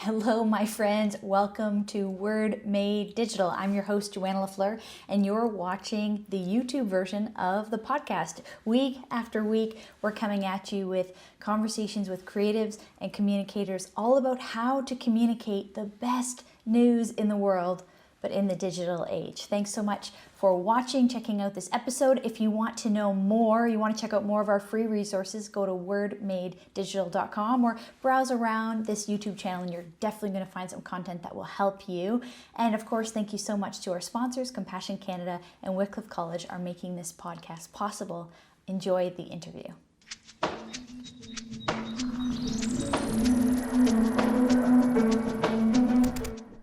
Hello, my friends. Welcome to Word Made Digital. I'm your host, Joanna LaFleur, and you're watching the YouTube version of the podcast. Week after week, we're coming at you with conversations with creatives and communicators all about how to communicate the best news in the world, but in the digital age. Thanks so much for watching, checking out this episode. If you want to know more, you want to check out more of our free resources, go to wordmadedigital.com or browse around this YouTube channel and you're definitely going to find some content that will help you. And of course, thank you so much to our sponsors, Compassion Canada and Wycliffe College are making this podcast possible. Enjoy the interview.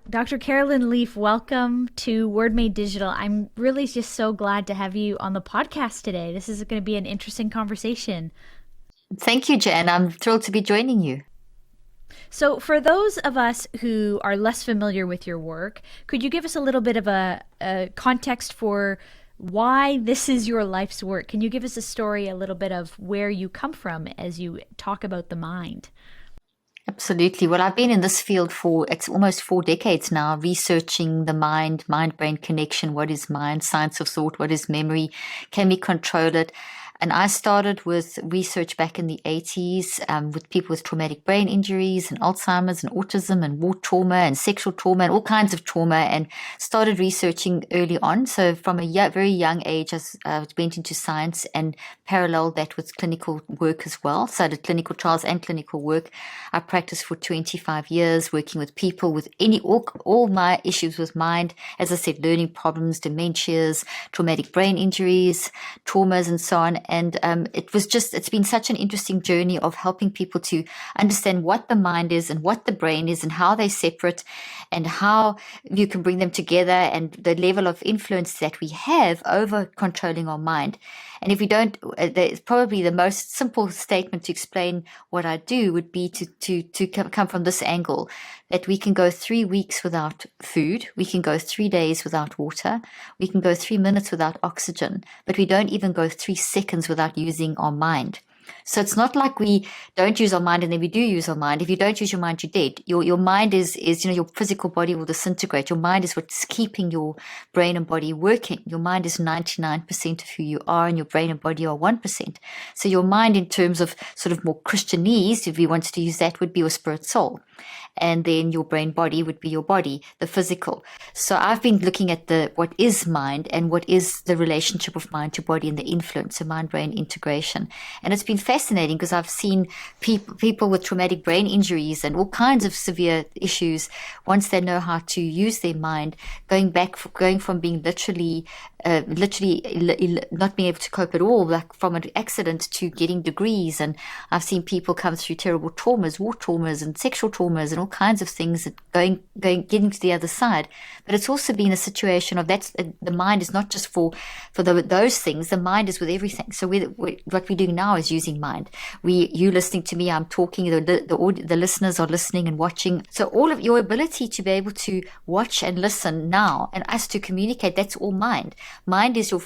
Dr. Carolyn Leaf, welcome to Word Made Digital. I'm really just so glad to have you on the podcast today. This is going to be an interesting conversation. Thank you, Jan. I'm thrilled to be joining you. So for those of us who are less familiar with your work, could you give us a little bit of a context for why this is your life's work? Can you give us a story, a little bit of where you come from as you talk about the mind? Absolutely. Well, I've been in this field for, it's almost 4 decades now, researching the mind-brain connection. What is mind? Science of thought. What is memory? Can we control it? And I started with research back in the 80s with people with traumatic brain injuries and Alzheimer's and autism and war trauma and sexual trauma and all kinds of trauma, and started researching early on. So from a very young age, I went into science and paralleled that with clinical work as well. So I did clinical trials and clinical work. I practiced for 25 years working with people with all my issues with mind. As I said, learning problems, dementias, traumatic brain injuries, traumas, and so on. And it's been such an interesting journey of helping people to understand what the mind is and what the brain is and how they're separate and how you can bring them together and the level of influence that we have over controlling our mind. And if we don't, probably the most simple statement to explain what I do would be to come from this angle, that we can go 3 weeks without food, we can go 3 days without water, we can go 3 minutes without oxygen, but we don't even go 3 seconds without using our mind. So it's not like we don't use our mind and then we do use our mind. If you don't use your mind, you're dead. Your mind is your physical body will disintegrate. Your mind is what's keeping your brain and body working. Your mind is 99% of who you are and your brain and body are 1%. So your mind, in terms of sort of more Christianese, if we wanted to use that, would be your spirit soul. And then your brain body would be your body, the physical. So I've been looking at what is mind and what is the relationship of mind to body and the influence of mind-brain integration. And it's been fascinating because I've seen people with traumatic brain injuries and all kinds of severe issues, once they know how to use their mind, going from being literally not being able to cope at all, like from an accident, to getting degrees. And I've seen people come through terrible traumas, war traumas and sexual traumas and all kinds of things, getting to the other side. But it's also been a situation of the mind is not just for those things. The mind is with everything. So what we're doing now is using mind. You listening to me, I'm talking, the listeners are listening and watching. So all of your ability to be able to watch and listen now and us to communicate, that's all mind. Mind is your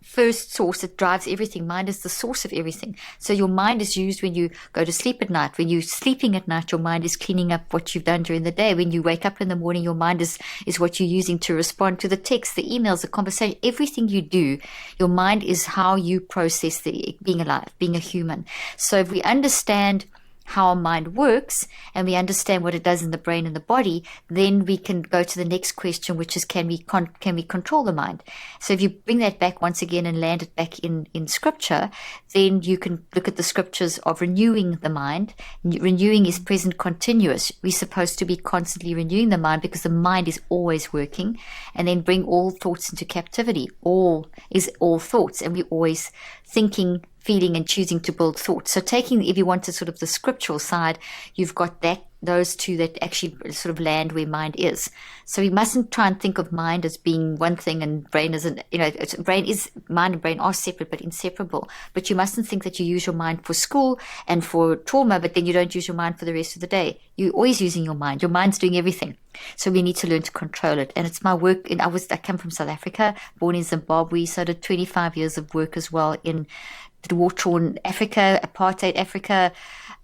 first source that drives everything. Mind is the source of everything. So your mind is used when you go to sleep at night. When you're sleeping at night, your mind is cleaning up what you've done during the day. When you wake up in the morning, your mind is what you're using to respond to the text, the emails, the conversation. Everything you do, your mind is how you process being alive, being a human. So if we understand how our mind works and we understand what it does in the brain and the body, then we can go to the next question, which is can we control the mind? So if you bring that back once again and land it back in scripture, then you can look at the scriptures of renewing the mind. Renewing is present continuous. We're supposed to be constantly renewing the mind because the mind is always working. And then bring all thoughts into captivity. All is all thoughts, and we're always thinking, feeling, and choosing to build thoughts. So if you want to sort of the scriptural side, you've got those two that actually sort of land where mind is. So we mustn't try and think of mind as being one thing and brain as mind and brain are separate but inseparable. But you mustn't think that you use your mind for school and for trauma, but then you don't use your mind for the rest of the day. You're always using your mind. Your mind's doing everything. So we need to learn to control it. And it's my work. I come from South Africa, born in Zimbabwe, so I did 25 years of work as well in the war-torn Africa, apartheid Africa,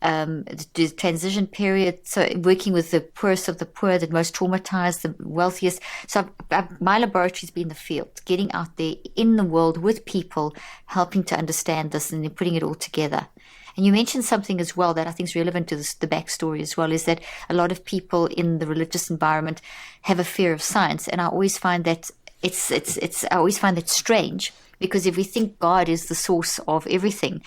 the transition period. So working with the poorest of the poor, the most traumatized, the wealthiest. So my laboratory's been the field, getting out there in the world with people, helping to understand this and then putting it all together. And you mentioned something as well that I think is relevant to this, the backstory as well, is that a lot of people in the religious environment have a fear of science. And I always find that I always find that strange, because if we think God is the source of everything,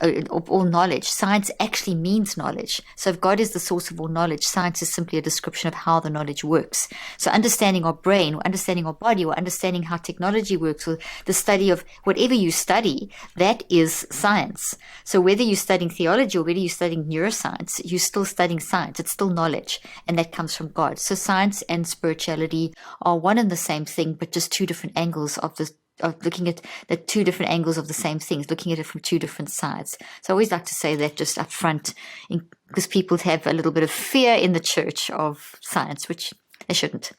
of all knowledge, science actually means knowledge. So if God is the source of all knowledge, science is simply a description of how the knowledge works. So understanding our brain, or understanding our body, or understanding how technology works, or the study of whatever you study, that is science. So whether you're studying theology or whether you're studying neuroscience, you're still studying science. It's still knowledge, and that comes from God. So science and spirituality are one and the same thing, but just two different angles of looking at the two different angles of the same things, looking at it from two different sides. So I always like to say that just up front, because people have a little bit of fear in the church of science, which they shouldn't.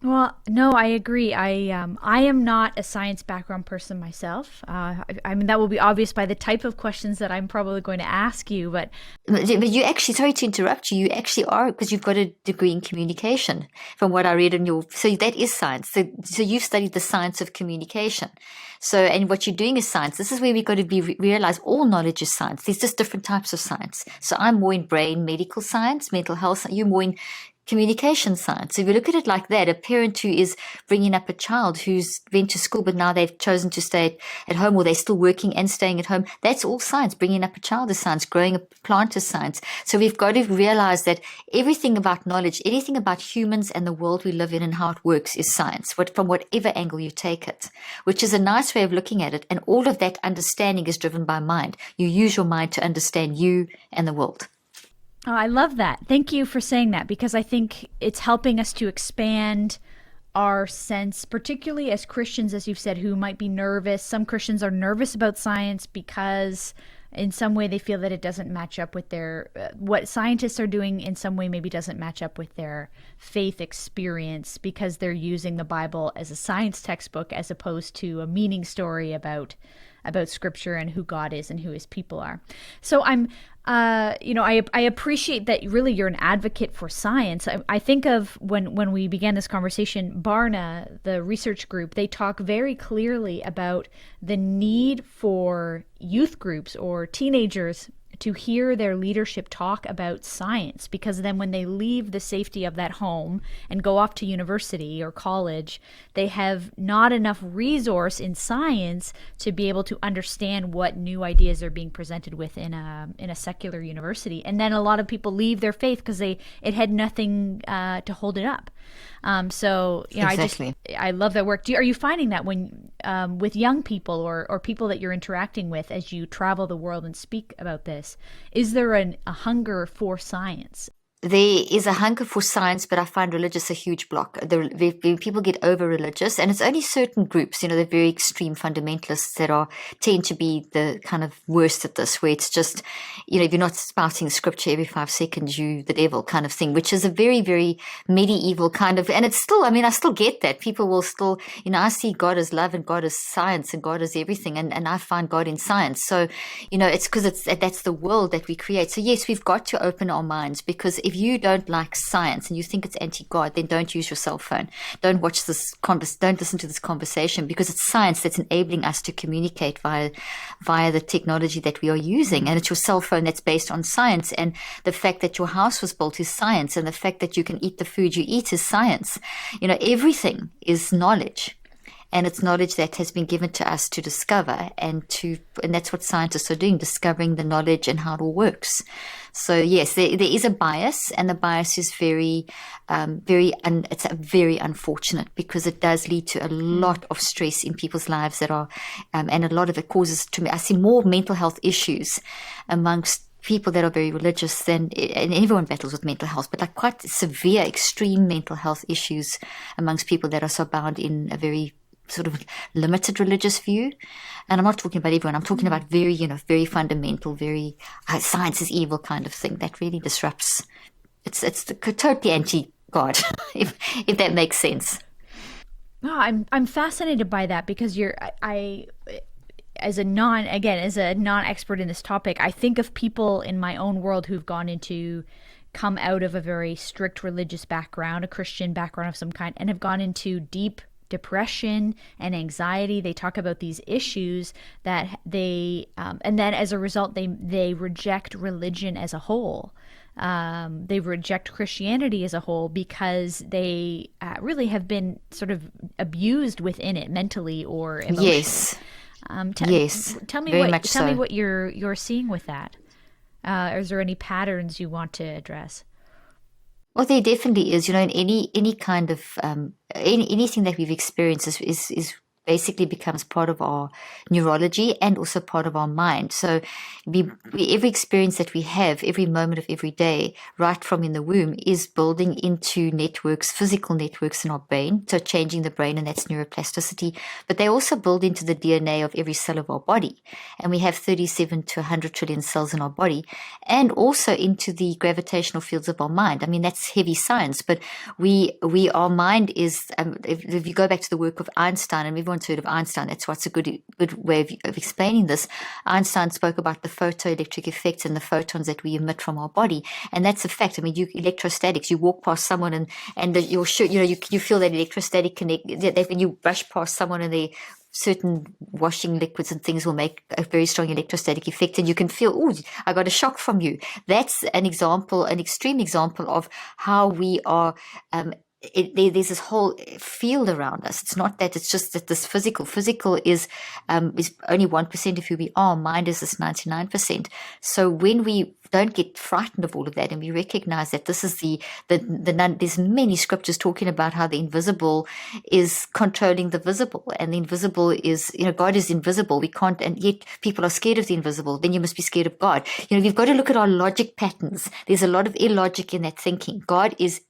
Well, no, I agree. I am not a science background person myself. I mean, that will be obvious by the type of questions that I'm probably going to ask you. But you actually, sorry to interrupt you, you actually are, because you've got a degree in communication, from what I read in your. So that is science. So you've studied the science of communication. So, and what you're doing is science. This is where we've got to realize all knowledge is science. There's just different types of science. So I'm more in brain medical science, mental health. You're more in communication science. So if you look at it like that, a parent who is bringing up a child who's went to school but now they've chosen to stay at home, or they're still working and staying at home, that's all science. Bringing up a child is science. Growing a plant is science. So we've got to realize that everything about knowledge, anything about humans and the world we live in and how it works is science, from whatever angle you take it, which is a nice way of looking at it. And all of that understanding is driven by mind. You use your mind to understand you and the world. oh, I love that. Thank you for saying that, because I think it's helping us to expand our sense, particularly as Christians, as you've said, who might be nervous. Some Christians are nervous about science because in some way they feel that it doesn't match up with their, what scientists are doing in some way maybe doesn't match up with their faith experience, because they're using the Bible as a science textbook as opposed to a meaning story about scripture and who God is and who his people are. So I appreciate that really you're an advocate for science. I think of when we began this conversation, Barna, the research group, they talk very clearly about the need for youth groups or teenagers to hear their leadership talk about science, because then when they leave the safety of that home and go off to university or college, they have not enough resource in science to be able to understand what new ideas are being presented with in a secular university. And then a lot of people leave their faith because it had nothing to hold it up. So Exactly. I love that work. Are you finding that when with young people or people that you're interacting with as you travel the world and speak about this, is there a hunger for science? There is a hunger for science, but I find religious a huge block. When people get over religious, and it's only certain groups, the very extreme fundamentalists that tend to be the kind of worst at this, where it's just, if you're not spouting scripture every 5 seconds, you the devil kind of thing, which is a very, very medieval kind of, and it's still, I still get that. People will still, I see God as love and God as science and God as everything, and I find God in science. So, it's because that's the world that we create. So yes, we've got to open our minds, because if you don't like science and you think it's anti-God, then don't use your cell phone. Don't watch don't listen to this conversation, because it's science that's enabling us to communicate via the technology that we are using. And it's your cell phone that's based on science. And the fact that your house was built is science. And the fact that you can eat the food you eat is science. Everything is knowledge. And it's knowledge that has been given to us to discover, and that's what scientists are doing, discovering the knowledge and how it all works. So yes, there is a bias, and the bias is it's very unfortunate, because it does lead to a lot of stress in people's lives that are, and a lot of it causes, to me, I see more mental health issues amongst people that are very religious and everyone battles with mental health, but like quite severe, extreme mental health issues amongst people that are so bound in a very sort of limited religious view. And I'm not talking about everyone. I'm talking about very, very fundamental, very science is evil kind of thing that really disrupts. It's totally anti-God, if that makes sense. No, I'm fascinated by that, because as a non-expert in this topic, I think of people in my own world who've come out of a very strict religious background, a Christian background of some kind, and have gone into deep depression and anxiety. They talk about these issues that and then as a result, they reject religion as a whole. They reject Christianity as a whole because they really have been sort of abused within it mentally or emotionally. Yes. Yes. Tell me very what much tell me so. what you're seeing with that. Is there any patterns you want to address? Well, there definitely is. In any kind of anything that we've experienced is basically becomes part of our neurology and also part of our mind. So every experience that we have, every moment of every day, right from in the womb, is building into networks, physical networks in our brain. So changing the brain, and that's neuroplasticity. But they also build into the DNA of every cell of our body. And we have 37 to 100 trillion cells in our body, and also into the gravitational fields of our mind. I mean, that's heavy science, but our mind is, if you go back to the work of Einstein, and everyone's heard of Einstein, that's what's a good way of explaining this. Einstein spoke about the photoelectric effects and the photons that we emit from our body, and that's a fact. I mean, electrostatics, you walk past someone and you feel that electrostatic connect, that when you brush past someone and they certain washing liquids and things will make a very strong electrostatic effect, and you can feel, oh, I got a shock from you. That's an example, an extreme example of how we are there's this whole field around us. It's not that, it's just that this physical is only 1% of who we are. Mind is this 99%. So when we don't get frightened of all of that, and we recognize that this is there's many scriptures talking about how the invisible is controlling the visible, and the invisible is, God is invisible. We can't, and yet people are scared of the invisible. Then you must be scared of God. We've got to look at our logic patterns. There's a lot of illogic in that thinking. God is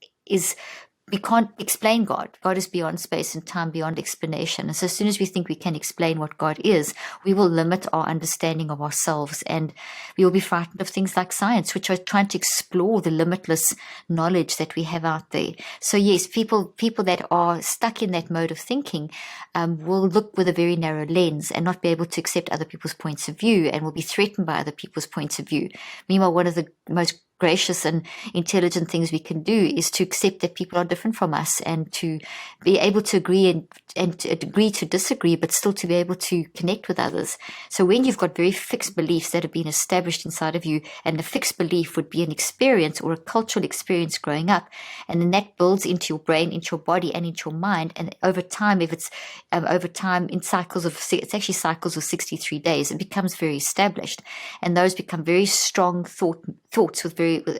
we can't explain God. God is beyond space and time, beyond explanation. And so as soon as we think we can explain what God is, we will limit our understanding of ourselves, and we will be frightened of things like science, which are trying to explore the limitless knowledge that we have out there. So yes, people that are stuck in that mode of thinking will look with a very narrow lens and not be able to accept other people's points of view, and will be threatened by other people's points of view. Meanwhile, one of the most gracious and intelligent things we can do is to accept that people are different from us, and to be able to agree and to agree to disagree, but still to be able to connect with others. So when you've got very fixed beliefs that have been established inside of you, and the fixed belief would be an experience or a cultural experience growing up, and then that builds into your brain, into your body, and into your mind, and over time, if it's over time in cycles of 63 days, it becomes very established, and those become very strong thoughts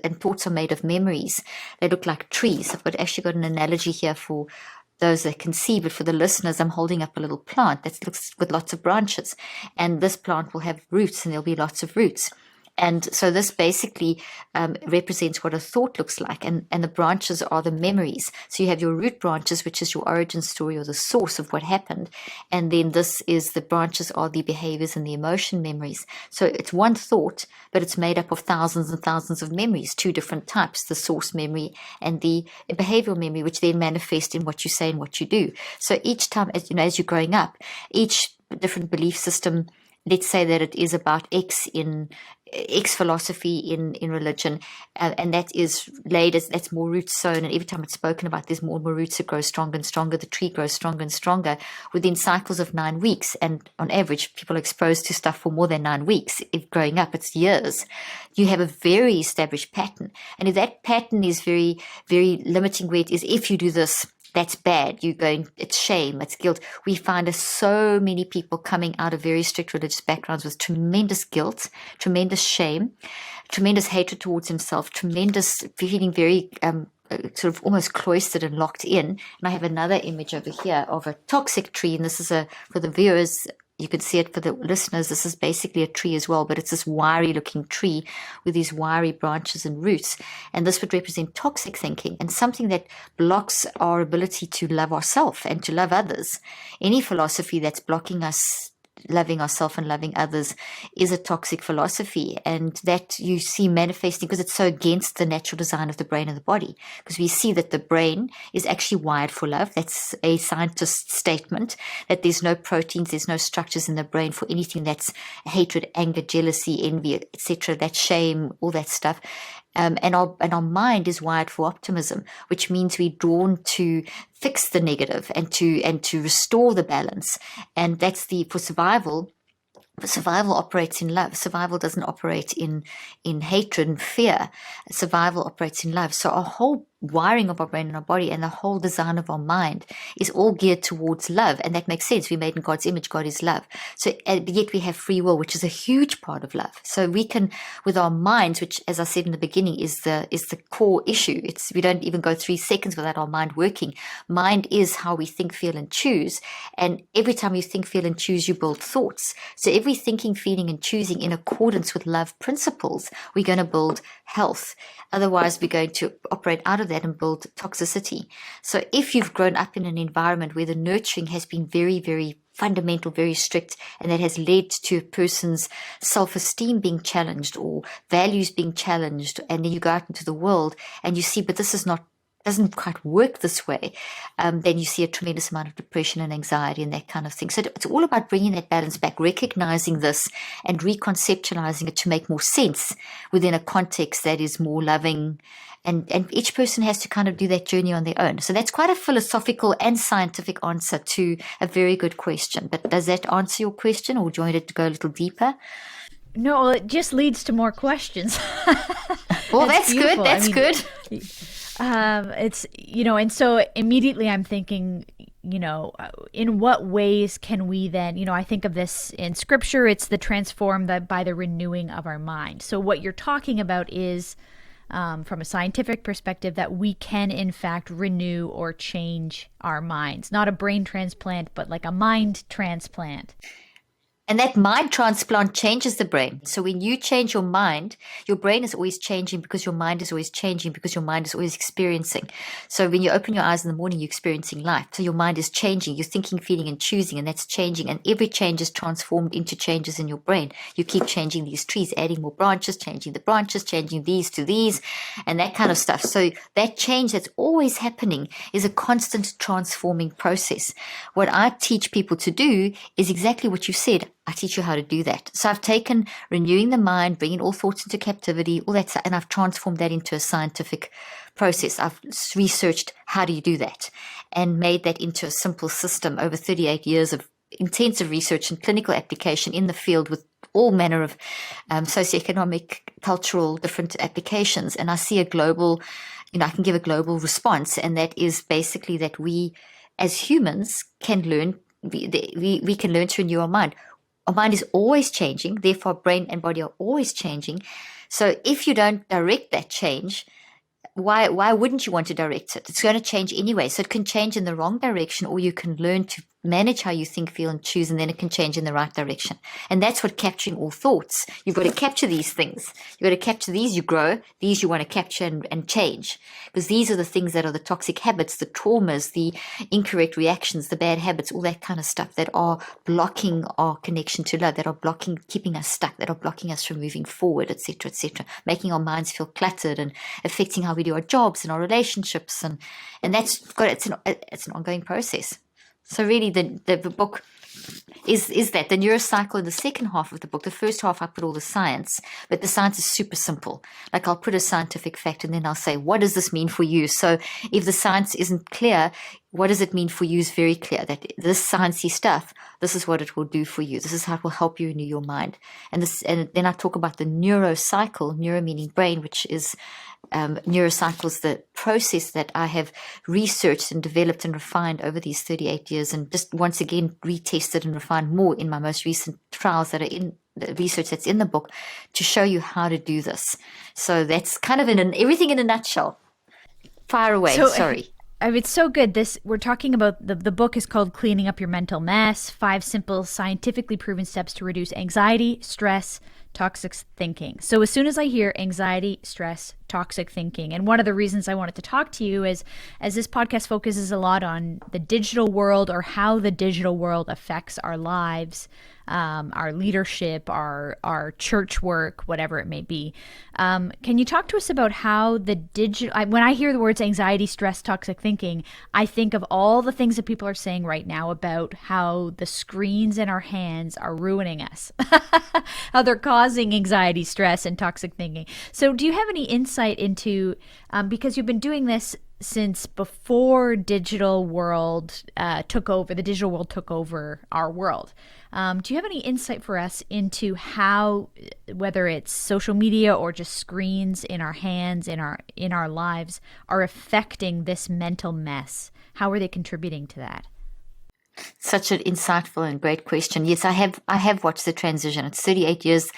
and thoughts are made of memories. They look like trees. I've actually got an analogy here for those that can see, but for the listeners, I'm holding up a little plant that looks with lots of branches, and this plant will have roots, and there'll be lots of roots. And so this basically represents what a thought looks like, and the branches are the memories. So you have your root branches, which is your origin story or the source of what happened, and then the branches are the behaviors and the emotion memories. So it's one thought, but it's made up of thousands and thousands of memories, two different types, the source memory and the behavioral memory, which then manifest in what you say and what you do. So each time, as you're growing up, each different belief system, let's say that it is about X philosophy in religion, and that is laid as, that's more roots sown, and every time it's spoken about, there's more and more roots that grow stronger and stronger. The tree grows stronger and stronger within cycles of 9 weeks, and on average, people are exposed to stuff for more than 9 weeks. If growing up, it's years. You have a very established pattern, and if that pattern is very, very limiting, where it is, if you do this, that's bad. It's shame, it's guilt. We find so many people coming out of very strict religious backgrounds with tremendous guilt, tremendous shame, tremendous hatred towards himself, tremendous feeling very sort of almost cloistered and locked in. And I have another image over here of a toxic tree, and this is for the viewers, you can see it for the listeners, this is basically a tree as well, but it's this wiry looking tree with these wiry branches and roots. And this would represent toxic thinking and something that blocks our ability to love ourselves and to love others. Any philosophy that's blocking us loving ourselves and loving others is a toxic philosophy, and that you see manifesting because it's so against the natural design of the brain and the body. Because we see that the brain is actually wired for love. That's a scientist's statement, that there's no proteins, there's no structures in the brain for anything that's hatred, anger, jealousy, envy, etc., that shame, all that stuff. And our mind is wired for optimism, which means we're drawn to fix the negative and to restore the balance. And that's for survival. Survival operates in love. Survival doesn't operate in hatred and fear. Survival operates in love. So our whole wiring of our brain and our body and the whole design of our mind is all geared towards love. And that makes sense. We're made in God's image. God is love. So yet we have free will, which is a huge part of love. So we can, with our minds, which, as I said in the beginning, is the core issue. We don't even go 3 seconds without our mind working. Mind is how we think, feel, and choose. And every time you think, feel, and choose, you build thoughts. So every thinking, feeling, and choosing in accordance with love principles, we're going to build health. Otherwise, we're going to operate out of that and build toxicity. So if you've grown up in an environment where the nurturing has been very, very fundamental, very strict, and that has led to a person's self-esteem being challenged or values being challenged, and then you go out into the world and you see, but this is not doesn't quite work this way, then you see a tremendous amount of depression and anxiety and that kind of thing. So it's all about bringing that balance back, recognizing this and reconceptualizing it to make more sense within a context that is more loving. And each person has to kind of do that journey on their own. So that's quite a philosophical and scientific answer to a very good question. But does that answer your question, or do you want it to go a little deeper? No, it just leads to more questions. Well, that's good. That's good. It's, and so immediately I'm thinking, in what ways can we then, I think of this in scripture, it's the transformed by the renewing of our mind. So what you're talking about is, from a scientific perspective, that we can in fact renew or change our minds, not a brain transplant, but like a mind transplant. And that mind transplant changes the brain. So when you change your mind, your brain is always changing because your mind is always changing because your mind is always experiencing. So when you open your eyes in the morning, you're experiencing life. So your mind is changing. You're thinking, feeling, and choosing, and that's changing. And every change is transformed into changes in your brain. You keep changing these trees, adding more branches, changing the branches, changing these to these, and that kind of stuff. So that change that's always happening is a constant transforming process. What I teach people to do is exactly what you said. I teach you how to do that. So I've taken renewing the mind, bringing all thoughts into captivity, all that stuff, and I've transformed that into a scientific process. I've researched how do you do that and made that into a simple system over 38 years of intensive research and clinical application in the field with all manner of socioeconomic, cultural, different applications. And I see a global, I can give a global response, and that is basically that we as humans can learn, we can learn to renew our mind. Our mind is always changing, therefore brain and body are always changing. So if you don't direct that change, why wouldn't you want to direct it? It's going to change anyway. So it can change in the wrong direction, or you can learn to manage how you think, feel, and choose, and then it can change in the right direction. And that's what capturing all thoughts. You've got to capture these things. You've got to capture these, you grow. These you want to capture and change. Because these are the things that are the toxic habits, the traumas, the incorrect reactions, the bad habits, all that kind of stuff that are blocking our connection to love, that are keeping us stuck, that are blocking us from moving forward, etc., making our minds feel cluttered and affecting how we do our jobs and our relationships. And it's an ongoing process. So really the book is that the neurocycle in the second half of the book. The first half I put all the science, but the science is super simple. Like I'll put a scientific fact and then I'll say, what does this mean for you? So if the science isn't clear, what does it mean for you is very clear, that this sciencey stuff, this is what it will do for you. This is how it will help you renew your mind. And then I talk about the neurocycle, neuro meaning brain, which is neurocycles, the process that I have researched and developed and refined over these 38 years, and just once again retested and refined more in my most recent trials that are in the research that's in the book to show you how to do this. So that's kind of everything in a nutshell. Fire away. Sorry. It's so good. We're talking about the book is called Cleaning Up Your Mental Mess: 5 Simple Scientifically Proven Steps to Reduce Anxiety, Stress, Toxic Thinking. So as soon as I hear anxiety, stress, toxic thinking, and one of the reasons I wanted to talk to you is, as this podcast focuses a lot on the digital world or how the digital world affects our lives, our leadership, our church work, whatever it may be. Can you talk to us about how the digital, when I hear the words anxiety, stress, toxic thinking, I think of all the things that people are saying right now about how the screens in our hands are ruining us, how they're causing anxiety, stress, and toxic thinking. So do you have any insight into, because you've been doing this since before the digital world took over our world. Do you have any insight for us into how, whether it's social media or just screens in our hands, in our lives, are affecting this mental mess? How are they contributing to that? Such an insightful and great question. Yes, I have watched the transition. It's 38 years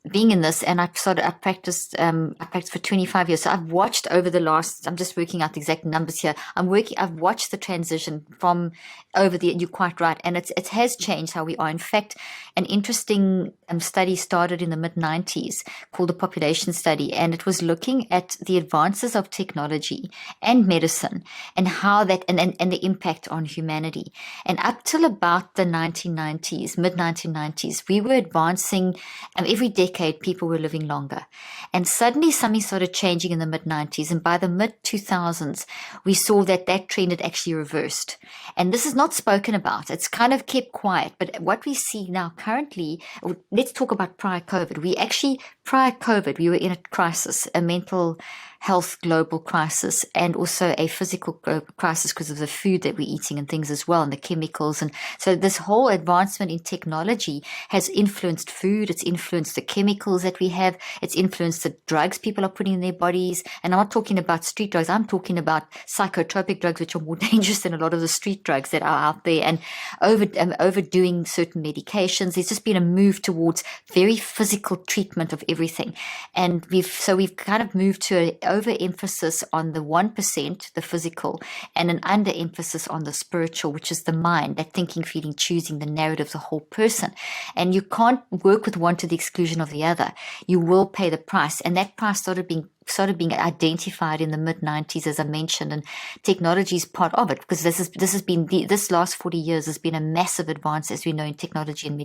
being in this, and I practiced for 25 years. So I've watched over the last, I'm just working out the exact numbers here. I've watched the transition from you're quite right. And it has changed how we are. In fact, an interesting study started in the mid-90s called the population study. And it was looking at the advances of technology and medicine and how that, and the impact on humanity. And up till about the 1990s, mid-1990s, we were advancing every decade. People were living longer. And suddenly something started changing in the mid-90s. And by the mid-2000s, we saw that trend had actually reversed. And this is not spoken about. It's kind of kept quiet. But what we see now currently, let's talk about prior COVID. Prior COVID, we were in a crisis, a mental health global crisis, and also a physical crisis because of the food that we're eating and things as well, and the chemicals. And so this whole advancement in technology has influenced food. It's influenced the chemicals that we have. It's influenced the drugs people are putting in their bodies. And I'm not talking about street drugs. I'm talking about psychotropic drugs, which are more dangerous than a lot of the street drugs that are out there, and overdoing certain medications. There's just been a move towards very physical treatment of everything. And we've kind of moved to an overemphasis on the 1%, the physical, and an underemphasis on the spiritual, which is the mind, that thinking, feeling, choosing, the narrative, the whole person. And you can't work with one to the exclusion of the other. You will pay the price. And that price started being identified in the mid-90s, as I mentioned, and technology is part of it, because this last 40 years has been a massive advance, as we know, in technology and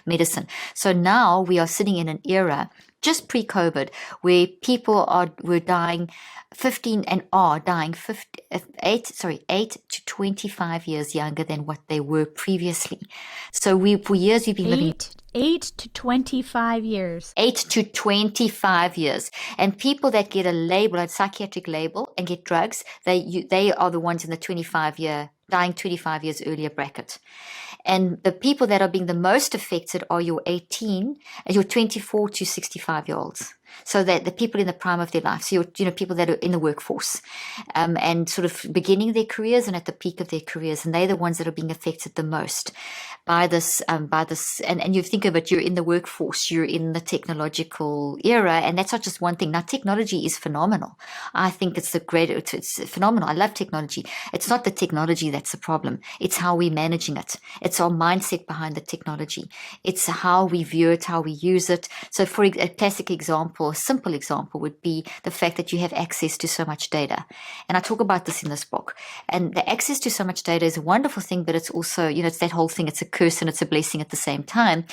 medicine. So now we are sitting in an era just pre-COVID where people were dying 8 to 25 years younger than what they were previously. So for years we've been living 8 to 25 years. 8 to 25 years. And people that get a psychiatric label and get drugs, they are the ones in the dying 25 years earlier bracket. And the people that are being the most affected are your 24 to 65 year olds. So that the people in the prime of their life, so people that are in the workforce, and sort of beginning their careers and at the peak of their careers, and they're the ones that are being affected the most by this. And you think of it, you're in the workforce, you're in the technological era, and that's not just one thing. Now, technology is phenomenal. I think it's phenomenal. I love technology. It's not the technology that's the problem. It's how we're managing it. It's our mindset behind the technology. It's how we view it, how we use it. So for a classic example, a simple example would be the fact that you have access to so much data. And I talk about this in this book. And the access to so much data is a wonderful thing, but it's also, it's that whole thing. It's a curse and it's a blessing at the same time.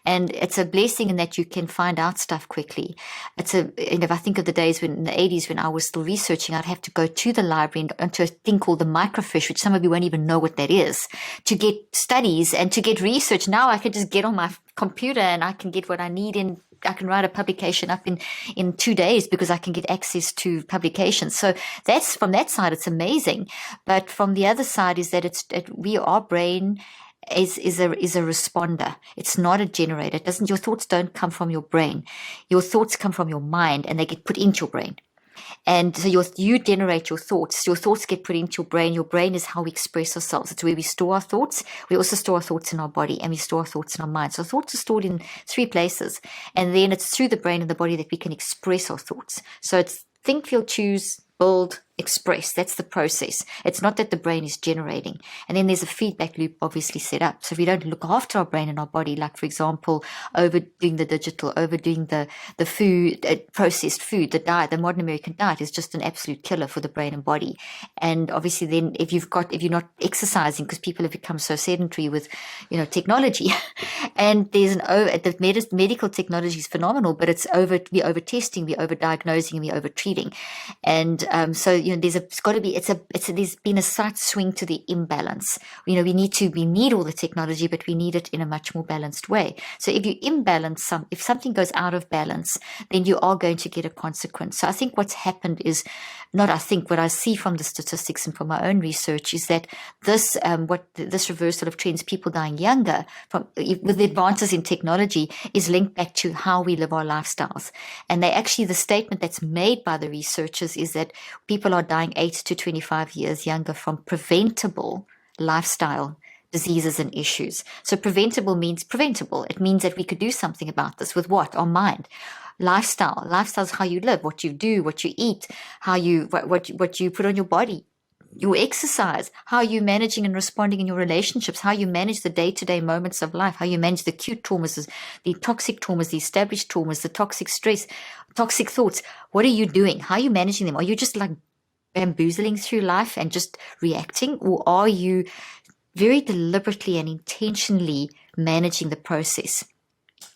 And it's a blessing in that you can find out stuff quickly. If I think of the days in the 80s when I was still researching, I'd have to go to the library and to a thing called the microfiche, which some of you won't even know what that is, to get studies and to get research. Now I can just get on my computer and I can get what I need I can write a publication up in 2 days because I can get access to publications. So that's, from that side, it's amazing. But from the other side is that our brain is a responder. It's not a generator. Your thoughts don't come from your brain. Your thoughts come from your mind and they get put into your brain. And so you generate your thoughts. Your thoughts get put into your brain. Your brain is how we express ourselves. It's where we store our thoughts. We also store our thoughts in our body, and we store our thoughts in our mind. So thoughts are stored in 3 places. And then it's through the brain and the body that we can express our thoughts. So it's think, feel, choose, build, express. That's the process. It's not that the brain is generating. And then there's a feedback loop obviously set up. So if we don't look after our brain and our body, like for example, overdoing the digital, overdoing the food, processed food, the diet, the modern American diet is just an absolute killer for the brain and body. And obviously then if you're not exercising, because people have become so sedentary with, technology, and there's the medical technology is phenomenal, but we're over testing, we're over diagnosing, and we're over treating. And so there's been a slight swing to the imbalance. We need all the technology, but we need it in a much more balanced way. So if you imbalance if something goes out of balance, then you are going to get a consequence. So I think what's happened is, what I see from the statistics and from my own research is that this reversal of trends, people dying younger with the advances in technology, is linked back to how we live our lifestyles. And the statement that's made by the researchers is that people are dying 8 to 25 years younger from preventable lifestyle diseases and issues. So preventable means preventable. It means that we could do something about this with what? Our mind. Lifestyle is how you live, what you do, what you eat, what you put on your body, your exercise, how you're managing and responding in your relationships, how you manage the day-to-day moments of life, how you manage the acute traumas, the toxic traumas, the established traumas, the toxic stress, toxic thoughts. What are you doing? How are you managing them? Are you just like bamboozling through life and just reacting, or are you very deliberately and intentionally managing the process?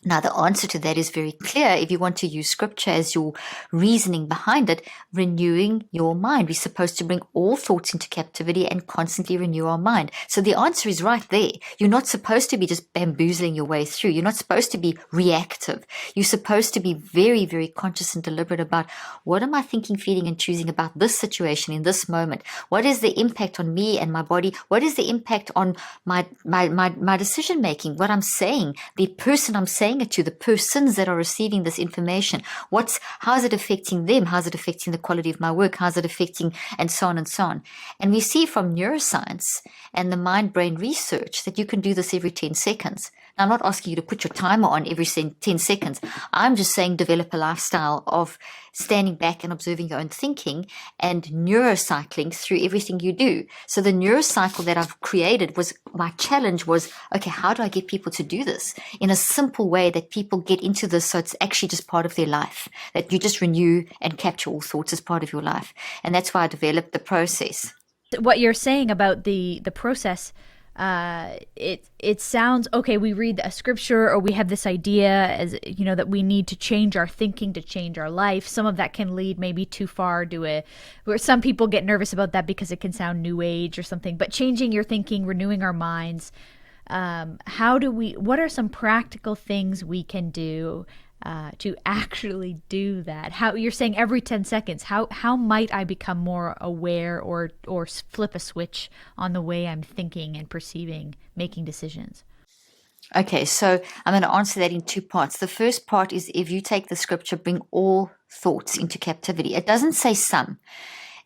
Now, the answer to that is very clear. If you want to use scripture as your reasoning behind it, renewing your mind. We're supposed to bring all thoughts into captivity and constantly renew our mind. So the answer is right there. You're not supposed to be just bamboozling your way through. You're not supposed to be reactive. You're supposed to be very, very conscious and deliberate about, what am I thinking, feeling, and choosing about this situation in this moment? What is the impact on me and my body? What is the impact on my decision making? What I'm saying, the person I'm saying it to, the persons that are receiving this information. How is it affecting them? How is it affecting the quality of my work? How is it affecting, and so on and so on. And we see from neuroscience and the mind-brain research that you can do this every 10 seconds. Now, I'm not asking you to put your timer on every 10 seconds. I'm just saying develop a lifestyle of standing back and observing your own thinking and neurocycling through everything you do. So the neurocycle that I've created my challenge was, okay, how do I get people to do this in a simple way that people get into this so it's actually just part of their life, that you just renew and capture all thoughts as part of your life. And that's why I developed the process. What you're saying about the process, it sounds okay. We read a scripture, or we have this idea, as that we need to change our thinking to change our life. Some of that can lead maybe too far to where some people get nervous about that because it can sound new age or something. But changing your thinking, renewing our minds. What are some practical things we can do to actually do that? How you're saying every 10 seconds, how might I become more aware or flip a switch on the way I'm thinking and perceiving, making decisions? Okay, so I'm going to answer that in two parts. The first part is, if you take the scripture, bring all thoughts into captivity. It doesn't say some.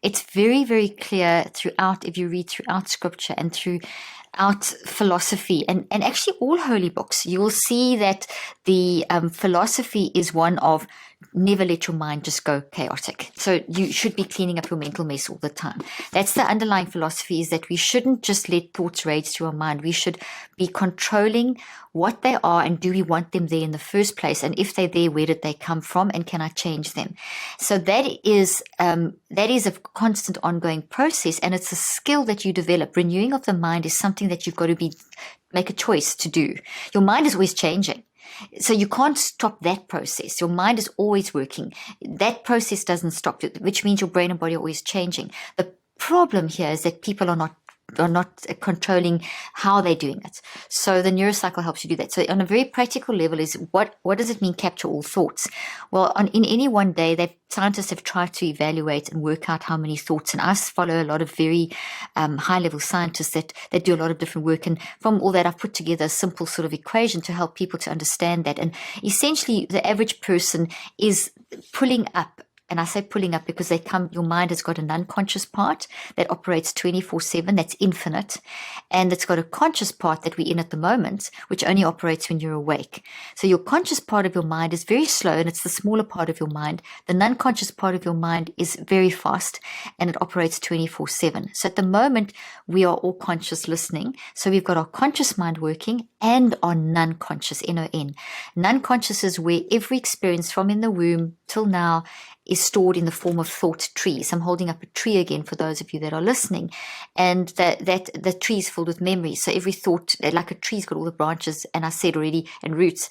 It's very, very clear throughout, if you read throughout scripture and throughout philosophy and actually all holy books, you will see that the philosophy is one of never let your mind just go chaotic. So you should be cleaning up your mental mess all the time. That's the underlying philosophy, is that we shouldn't just let thoughts rage through our mind. We should be controlling what they are, and do we want them there in the first place? And if they're there, where did they come from, and can I change them? So that is a constant ongoing process, and it's a skill that you develop. Renewing of the mind is something that you've got to make a choice to do. Your mind is always changing. So you can't stop that process. Your mind is always working. That process doesn't stop, which means your brain and body are always changing. The problem here is that people are not controlling how they're doing it. So the neurocycle helps you do that. So on a very practical level is, what does it mean, capture all thoughts? Well, in any one day, scientists have tried to evaluate and work out how many thoughts. And I follow a lot of very high-level scientists that do a lot of different work. And from all that, I've put together a simple sort of equation to help people to understand that. And essentially, the average person is pulling up and I say pulling up because your mind has got an unconscious part that operates 24/7, that's infinite, and it's got a conscious part that we're in at the moment, which only operates when you're awake. So your conscious part of your mind is very slow, and it's the smaller part of your mind. The non-conscious part of your mind is very fast, and it operates 24/7. So at the moment, we are all conscious listening. So we've got our conscious mind working and our non-conscious, N-O-N. Non-conscious is where every experience from in the womb till now is stored in the form of thought trees. I'm holding up a tree again for those of you that are listening. And the tree is filled with memories. So every thought, like a tree's got all the branches, and I said already, and roots.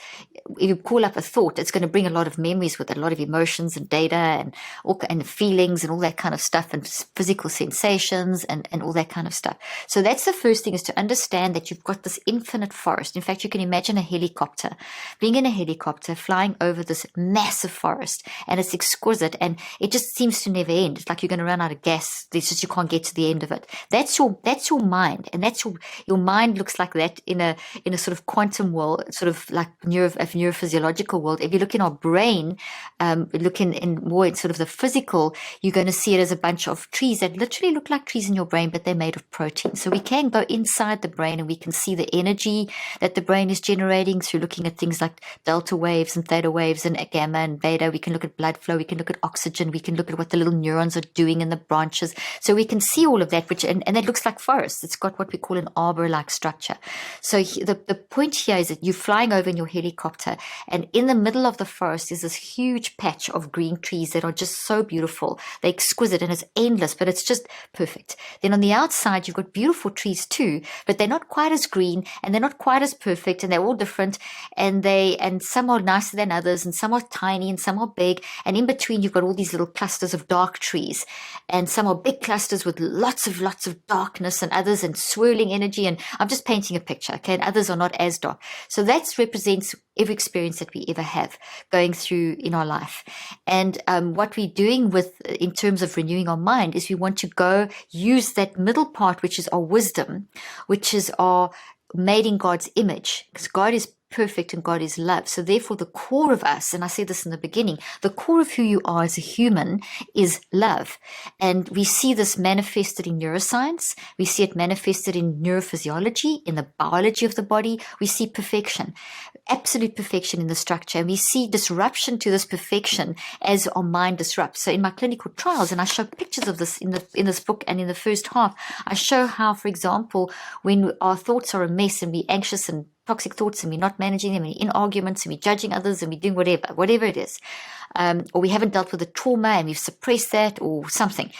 If you call up a thought, it's going to bring a lot of memories with it, a lot of emotions and data and feelings and all that kind of stuff, and physical sensations and all that kind of stuff. So that's the first thing, is to understand that you've got this infinite forest. In fact, you can imagine a helicopter, being in a helicopter, flying over this massive forest, and it's exquisite. And it just seems to never end. It's like you're going to run out of gas. It's just you can't get to the end of it. That's your mind, and that's your mind looks like that in a sort of quantum world, sort of like neurophysiological world. If you look in our brain, looking in more in sort of the physical, you're going to see it as a bunch of trees that literally look like trees in your brain, but they're made of protein. So we can go inside the brain and we can see the energy that the brain is generating through looking at things like delta waves and theta waves and gamma and beta. We can look at blood flow. We can look at oxygen. We can look at what the little neurons are doing in the branches. So we can see all of that, and it looks like forests. It's got what we call an arbor-like structure. So the point here is that you're flying over in your helicopter, and in the middle of the forest is this huge patch of green trees that are just so beautiful. They're exquisite, and it's endless, but it's just perfect. Then on the outside, you've got beautiful trees too, but they're not quite as green, and they're not quite as perfect, and they're all different, and some are nicer than others, and some are tiny, and some are big, and in between you've got all these little clusters of dark trees, and some are big clusters with lots of darkness, and others and swirling energy, and I'm just painting a picture, okay, and others are not as dark. So that represents every experience that we ever have going through in our life. And what we're doing in terms of renewing our mind, is we want to go use that middle part, which is our wisdom, which is our made in God's image, because God is perfect and God is love. So therefore the core of us, and I said this in the beginning, the core of who you are as a human is love. And we see this manifested in neuroscience. We see it manifested in neurophysiology, in the biology of the body. We see perfection, absolute perfection in the structure. And we see disruption to this perfection as our mind disrupts. So in my clinical trials, and I show pictures of this in this book, and in the first half, I show how, for example, when our thoughts are a mess and we're anxious and toxic thoughts, and we're not managing them, and we're in arguments, and we're judging others, and we're doing whatever it is, or we haven't dealt with the trauma and we've suppressed that or something,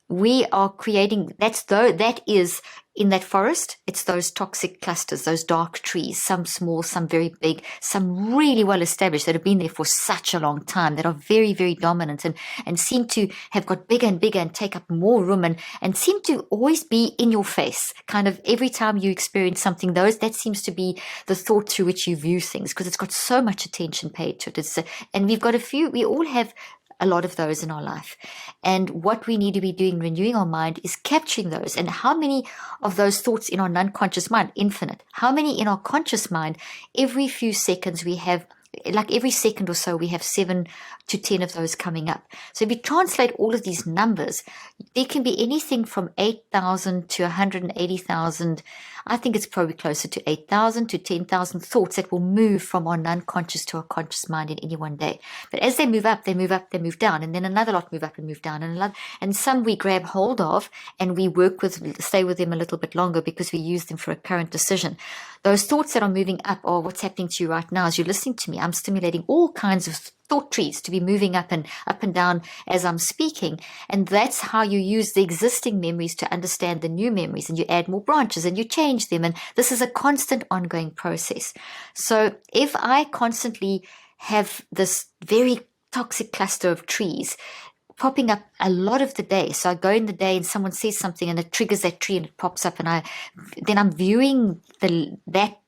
we are creating, that is in that forest, it's those toxic clusters, those dark trees, some small, some very big, some really well established that have been there for such a long time, that are very, very dominant and seem to have got bigger and bigger and take up more room and seem to always be in your face. Kind of every time you experience something, that seems to be the thought through which you view things, because it's got so much attention paid to it. And we've got we all have a lot of those in our life. And what we need to be doing, renewing our mind, is capturing those. And how many of those thoughts in our non-conscious mind? Infinite. How many in our conscious mind? Every few seconds we have, like every second or so, we have 7 to 10 of those coming up. So if you translate all of these numbers, there can be anything from 8,000 to 180,000. I think it's probably closer to 8,000 to 10,000 thoughts that will move from our non-conscious to our conscious mind in any one day. But as they move up, they move up, they move down, and then another lot move up and move down, and some we grab hold of and we stay with them a little bit longer because we use them for a current decision. Those thoughts that are moving up are what's happening to you right now as you're listening to me. I'm stimulating all kinds of thought trees to be moving up and down as I'm speaking. And that's how you use the existing memories to understand the new memories, and you add more branches and you change them. And this is a constant ongoing process. So if I constantly have this very toxic cluster of trees popping up a lot of the day, so I go in the day and someone says something and it triggers that tree and it pops up, and then I'm viewing that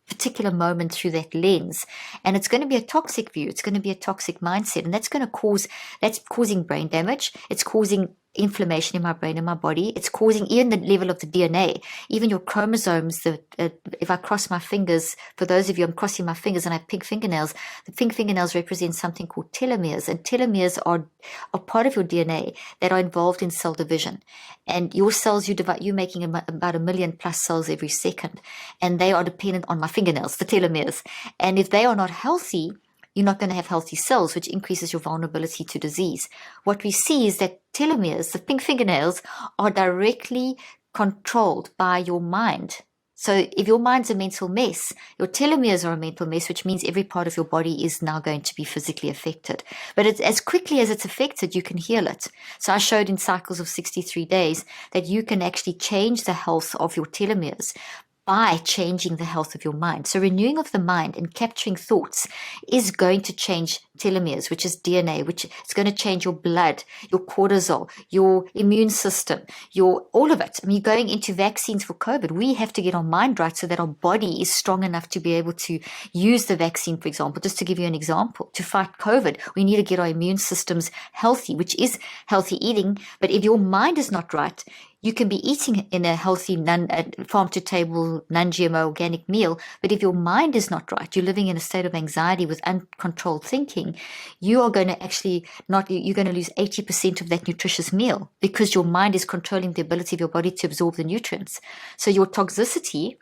particular moment through that lens, and it's going to be a toxic view. It's going to be a toxic mindset, and that's causing brain damage. It's causing inflammation in my brain and my body. It's causing even the level of the DNA, even your chromosomes. If I cross my fingers, for those of you, I'm crossing my fingers and I have pink fingernails. The pink fingernails represent something called telomeres, and telomeres are part of your DNA that are involved in cell division. And your cells, you're making about 1 million plus cells every second, and they are dependent on my fingernails, the telomeres. And if they are not healthy, you're not going to have healthy cells, which increases your vulnerability to disease. What we see is that telomeres, the pink fingernails, are directly controlled by your mind. So if your mind's a mental mess, your telomeres are a mental mess, which means every part of your body is now going to be physically affected. But it's, as quickly as it's affected, you can heal it. So I showed in cycles of 63 days that you can actually change the health of your telomeres by changing the health of your mind. So renewing of the mind and capturing thoughts is going to change telomeres, which is DNA, which is going to change your blood, your cortisol, your immune system, all of it. I mean, going into vaccines for COVID, we have to get our mind right so that our body is strong enough to be able to use the vaccine, for example. Just to give you an example, to fight COVID, we need to get our immune systems healthy, which is healthy eating. But if your mind is not right, you can be eating in a healthy, farm-to-table, non-GMO organic meal, but if your mind is not right, you're living in a state of anxiety with uncontrolled thinking, you are going to you're going to lose 80% of that nutritious meal because your mind is controlling the ability of your body to absorb the nutrients. So your toxicity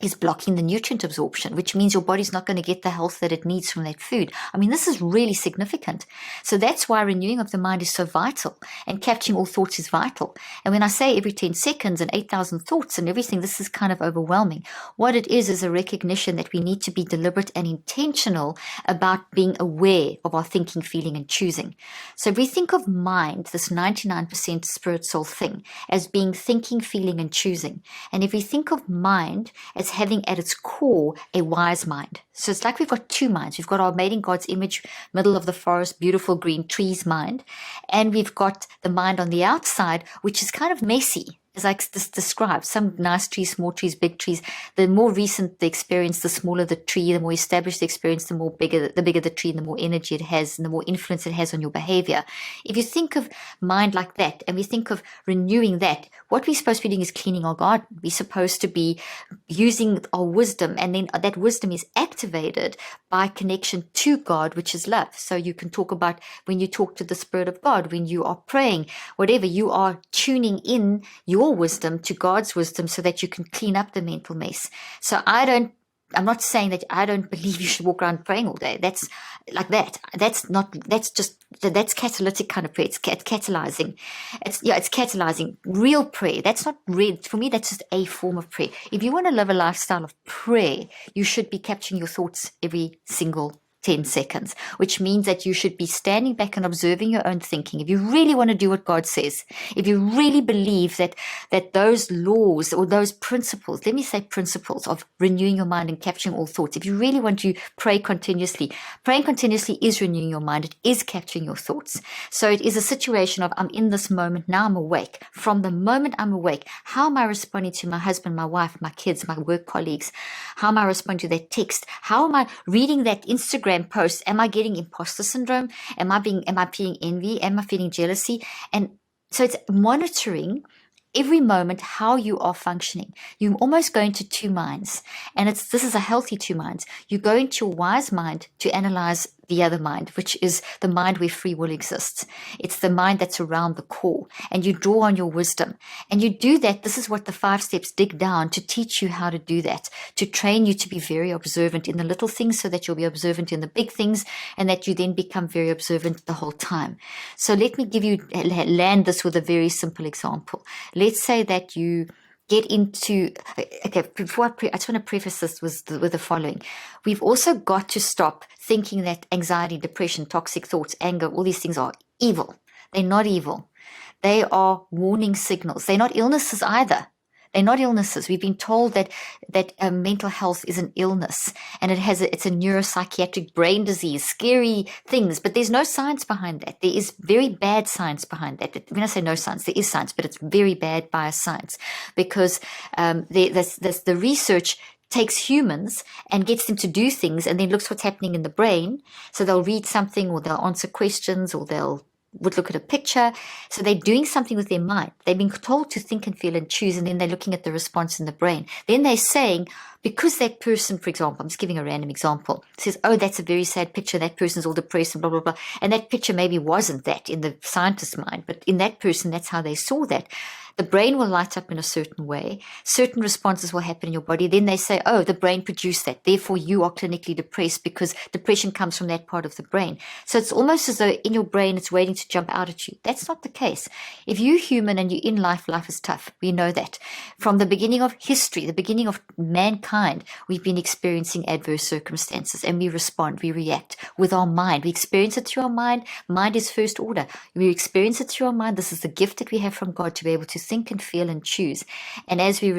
is blocking the nutrient absorption, which means your body's not going to get the health that it needs from that food. I mean, this is really significant. So that's why renewing of the mind is so vital, and capturing all thoughts is vital. And when I say every 10 seconds and 8,000 thoughts and everything, this is kind of overwhelming. What it is a recognition that we need to be deliberate and intentional about being aware of our thinking, feeling, and choosing. So if we think of mind, this 99% spirit soul thing, as being thinking, feeling, and choosing, and if we think of mind as having at its core a wise mind. So it's like we've got two minds. We've got our made in God's image, middle of the forest, beautiful green trees mind. And we've got the mind on the outside, which is kind of messy. As I described, some nice trees, small trees, big trees. The more recent the experience, the smaller the tree, the more established the experience, the bigger the tree, and the more energy it has, and the more influence it has on your behavior. If you think of mind like that, and we think of renewing that, what we're supposed to be doing is cleaning our garden. We're supposed to be using our wisdom, and then that wisdom is activated by connection to God, which is love. So you can talk about when you talk to the Spirit of God, when you are praying, whatever, you are tuning in your wisdom to God's wisdom so that you can clean up the mental mess. So I'm not saying that I don't believe you should walk around praying all day. That's like that. That's catalytic kind of prayer. It's catalyzing. It's catalyzing. Real prayer. That's not real. For me, that's just a form of prayer. If you want to live a lifestyle of prayer, you should be capturing your thoughts every single 10 seconds, which means that you should be standing back and observing your own thinking. If you really want to do what God says, if you really believe that those laws or those principles, let me say principles of renewing your mind and capturing all thoughts, if you really want to pray continuously, praying continuously is renewing your mind. It is capturing your thoughts. So it is a situation of, I'm in this moment, now I'm awake. From the moment I'm awake, how am I responding to my husband, my wife, my kids, my work colleagues? How am I responding to that text? How am I reading that Instagram post? Am I getting imposter syndrome? Am I feeling envy? Am I feeling jealousy? And so it's monitoring every moment how you are functioning. You almost go into two minds, and this is a healthy two minds. You go into your wise mind to analyze the other mind, which is the mind where free will exists. It's the mind that's around the core, and you draw on your wisdom. And you do that. This is what the 5 steps dig down to teach you how to do that, to train you to be very observant in the little things so that you'll be observant in the big things, and that you then become very observant the whole time. So let me land this with a very simple example. Let's say that you get into, before I just want to preface this with the following. We've also got to stop thinking that anxiety, depression, toxic thoughts, anger, all these things are evil. They're not evil. They are warning signals. They're not illnesses either. They're not illnesses. We've been told that mental health is an illness, and it's a neuropsychiatric brain disease, scary things, but there's no science behind that. There is very bad science behind that. When I say no science, there is science, but it's very bad biased science, because the research takes humans and gets them to do things and then looks what's happening in the brain. So they'll read something, or they'll answer questions, or they'll would look at a picture. So they're doing something with their mind. They've been told to think and feel and choose, and then they're looking at the response in the brain. Then they're saying, because that person, for example, I'm just giving a random example, says, oh, that's a very sad picture. That person's all depressed and blah, blah, blah. And that picture maybe wasn't that in the scientist's mind, but in that person, that's how they saw that. The brain will light up in a certain way. Certain responses will happen in your body. Then they say, oh, the brain produced that. Therefore, you are clinically depressed because depression comes from that part of the brain. So it's almost as though in your brain, it's waiting to jump out at you. That's not the case. If you're human and you're in life, life is tough. We know that. From the beginning of history, the beginning of mankind, we've been experiencing adverse circumstances, and we respond, we react with our mind. We experience it through our mind. Mind is first order. We experience it through our mind. This is the gift that we have from God to be able to think and feel and choose. And as we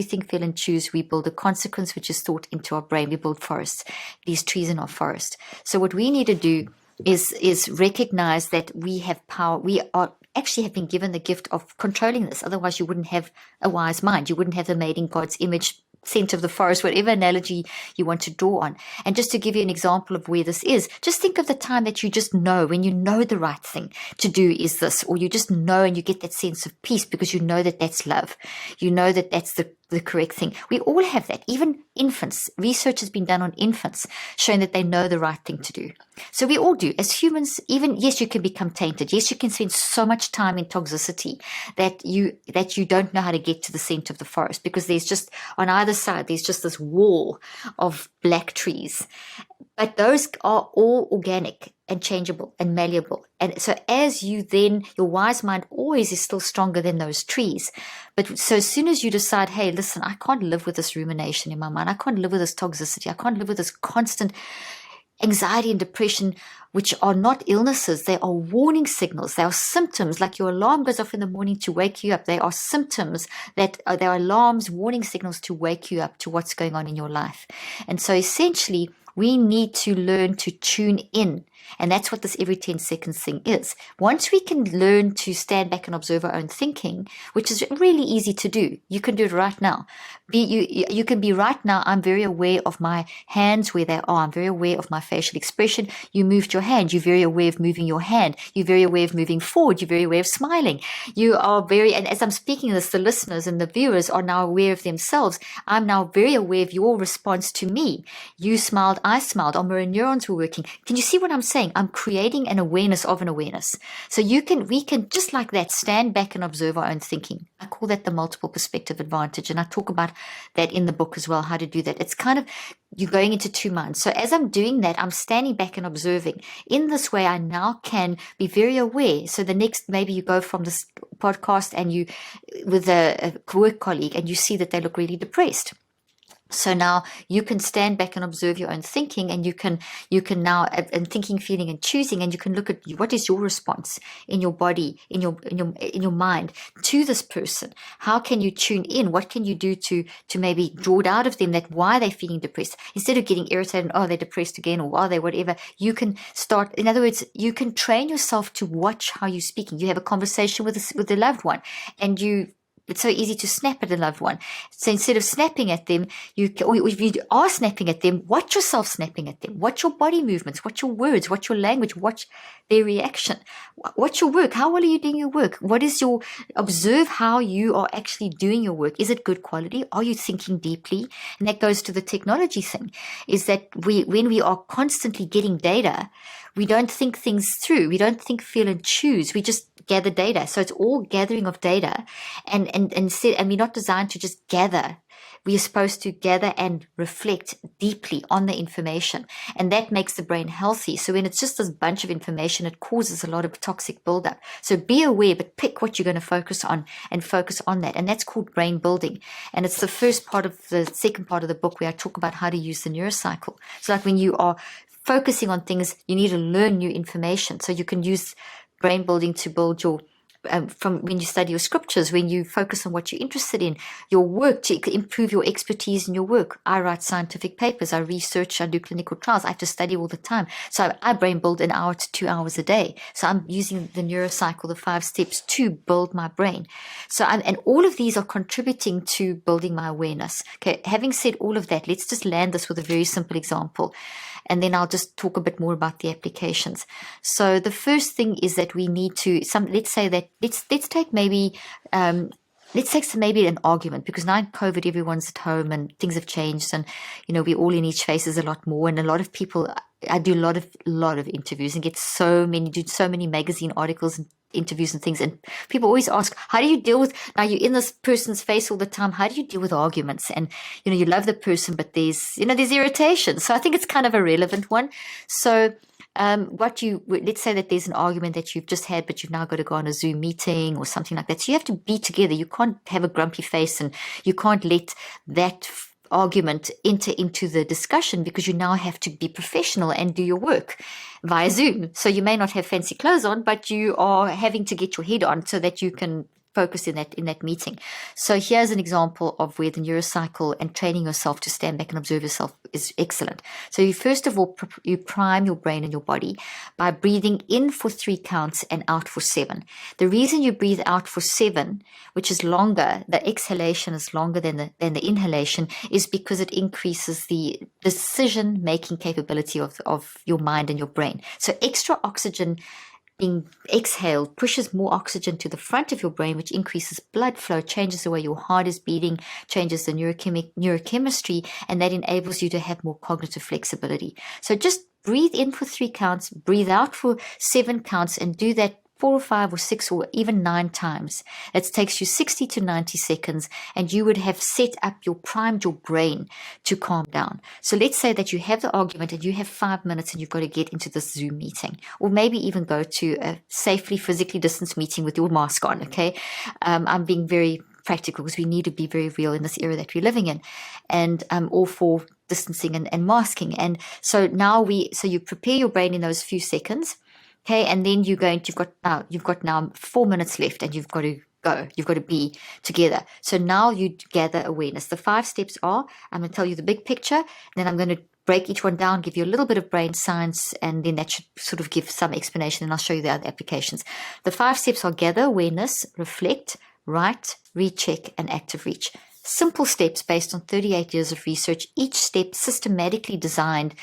think, feel, and choose, we build a consequence which is thought into our brain. We build forests, these trees in our forest. So what we need to do is recognize that we have power. We are actually have been given the gift of controlling this. Otherwise, you wouldn't have a wise mind. You wouldn't have the made in God's image, center of the forest, whatever analogy you want to draw on. And just to give you an example of where this is, just think of the time that you just know, when you know the right thing to do is this, or you just know and you get that sense of peace because you know that that's love. You know that that's the correct thing. We all have that. Even infants. Research has been done on infants showing that they know the right thing to do. So we all do. As humans, even, yes, you can become tainted. Yes, you can spend so much time in toxicity that you don't know how to get to the center of the forest, because there's just, on either side, there's just this wall of black trees. But those are all organic and changeable and malleable. And so as you then, your wise mind always is still stronger than those trees. But so as soon as you decide, hey, listen, I can't live with this rumination in my mind. I can't live with this toxicity. I can't live with this constant anxiety and depression, which are not illnesses. They are warning signals. They are symptoms, like your alarm goes off in the morning to wake you up. They are symptoms that they are alarms, warning signals to wake you up to what's going on in your life. And so essentially, we need to learn to tune in. And that's what this every 10 seconds thing is. Once we can learn to stand back and observe our own thinking, which is really easy to do, you can do it right now. You can be right now, I'm very aware of my hands where they are. I'm very aware of my facial expression. You moved your hand. You're very aware of moving your hand. You're very aware of moving forward. You're very aware of smiling. You are very, and as I'm speaking this, the listeners and the viewers are now aware of themselves. I'm now very aware of your response to me. You smiled, I smiled. Our mirror neurons were working. Can you see what I'm saying? I'm creating an awareness of an awareness. So we can just like that stand back and observe our own thinking. I call that the multiple perspective advantage. And I talk about that in the book as well, how to do that. It's kind of you going into two minds. So as I'm doing that, I'm standing back and observing. In this way, I now can be very aware. So the next, maybe you go from this podcast and you, with a work colleague, and you see that they look really depressed. So now you can stand back and observe your own thinking, and you can now, and thinking, feeling, and choosing, and you can look at what is your response in your body, in your mind to this person. How can you tune in? What can you do to maybe draw it out of them that why they're feeling depressed, instead of getting irritated, oh, they're depressed again, or are they whatever. You can start. In other words, you can train yourself to watch how you're speaking. You have a conversation with a loved one, and it's so easy to snap at a loved one. So instead of snapping at them, if you are snapping at them, watch yourself snapping at them. Watch your body movements, watch your words, watch your language, watch their reaction. Watch your work. How well are you doing your work? Observe how you are actually doing your work. Is it good quality? Are you thinking deeply? And that goes to the technology thing, is that when we are constantly getting data, we don't think things through. We don't think, feel, and choose. We just gather data. So it's all gathering of data, and we're not designed to just gather. We are supposed to gather and reflect deeply on the information, and that makes the brain healthy. So when it's just this bunch of information, it causes a lot of toxic buildup. So be aware, but pick what you're going to focus on and focus on that. And that's called brain building. And it's the first part of the second part of the book where I talk about how to use the neurocycle. So like when you are focusing on things, you need to learn new information. So you can use brain building to build your from when you study your scriptures, when you focus on what you're interested in, your work, to improve your expertise in your work. I write scientific papers, I research, I do clinical trials, I have to study all the time. So I brain build 1 hour to 2 hours a day. So I'm using the neurocycle, the 5 steps, to build my brain. So and all of these are contributing to building my awareness. Okay, having said all of that, let's just land this with a very simple example. and then I'll just talk a bit more about the applications. So the first thing is that we need to, let's take maybe, let's take maybe an argument, because now in COVID, everyone's at home and things have changed, and we're all in each faces a lot more, and a lot of people. I do a lot of interviews and do so many magazine articles and interviews and things, and people always ask, how do you deal with, now you're in this person's face all the time, how do you deal with arguments? And you love the person, but there's irritation. So I think it's kind of a relevant one. So let's say that there's an argument that you've just had, but you've now got to go on a Zoom meeting or something like that. So you have to be together. You can't have a grumpy face, and you can't let that argument enter into the discussion, because you now have to be professional and do your work via Zoom. So you may not have fancy clothes on, but you are having to get your head on so that you can focus in that meeting. So here's an example of where the neurocycle and training yourself to stand back and observe yourself is excellent. So you first of all, you prime your brain and your body by breathing in for 3 counts and out for 7. The reason you breathe out for 7, which is longer, the exhalation is longer than the inhalation, is because it increases the decision-making capability of your mind and your brain. So extra oxygen being exhaled pushes more oxygen to the front of your brain, which increases blood flow, changes the way your heart is beating, changes the neurochemistry, and that enables you to have more cognitive flexibility. So just breathe in for 3 counts, breathe out for 7 counts, and do that 4 or 5 or 6 or even 9 times. It takes you 60 to 90 seconds, and you would have primed your brain to calm down. So let's say that you have the argument and you have 5 minutes and you've got to get into this Zoom meeting, or maybe even go to a safely physically distanced meeting with your mask on, okay? I'm being very practical because we need to be very real in this era that we're living in, and all for distancing and masking. And so you prepare your brain in those few seconds. Okay, and then you've got now 4 minutes left, and you've got to go. You've got to be together. So now you gather awareness. The 5 steps are, I'm going to tell you the big picture, then I'm going to break each one down, give you a little bit of brain science, and then that should sort of give some explanation, and I'll show you the other applications. The 5 steps are gather awareness, reflect, write, recheck, and active reach. Simple steps based on 38 years of research, each step systematically designed,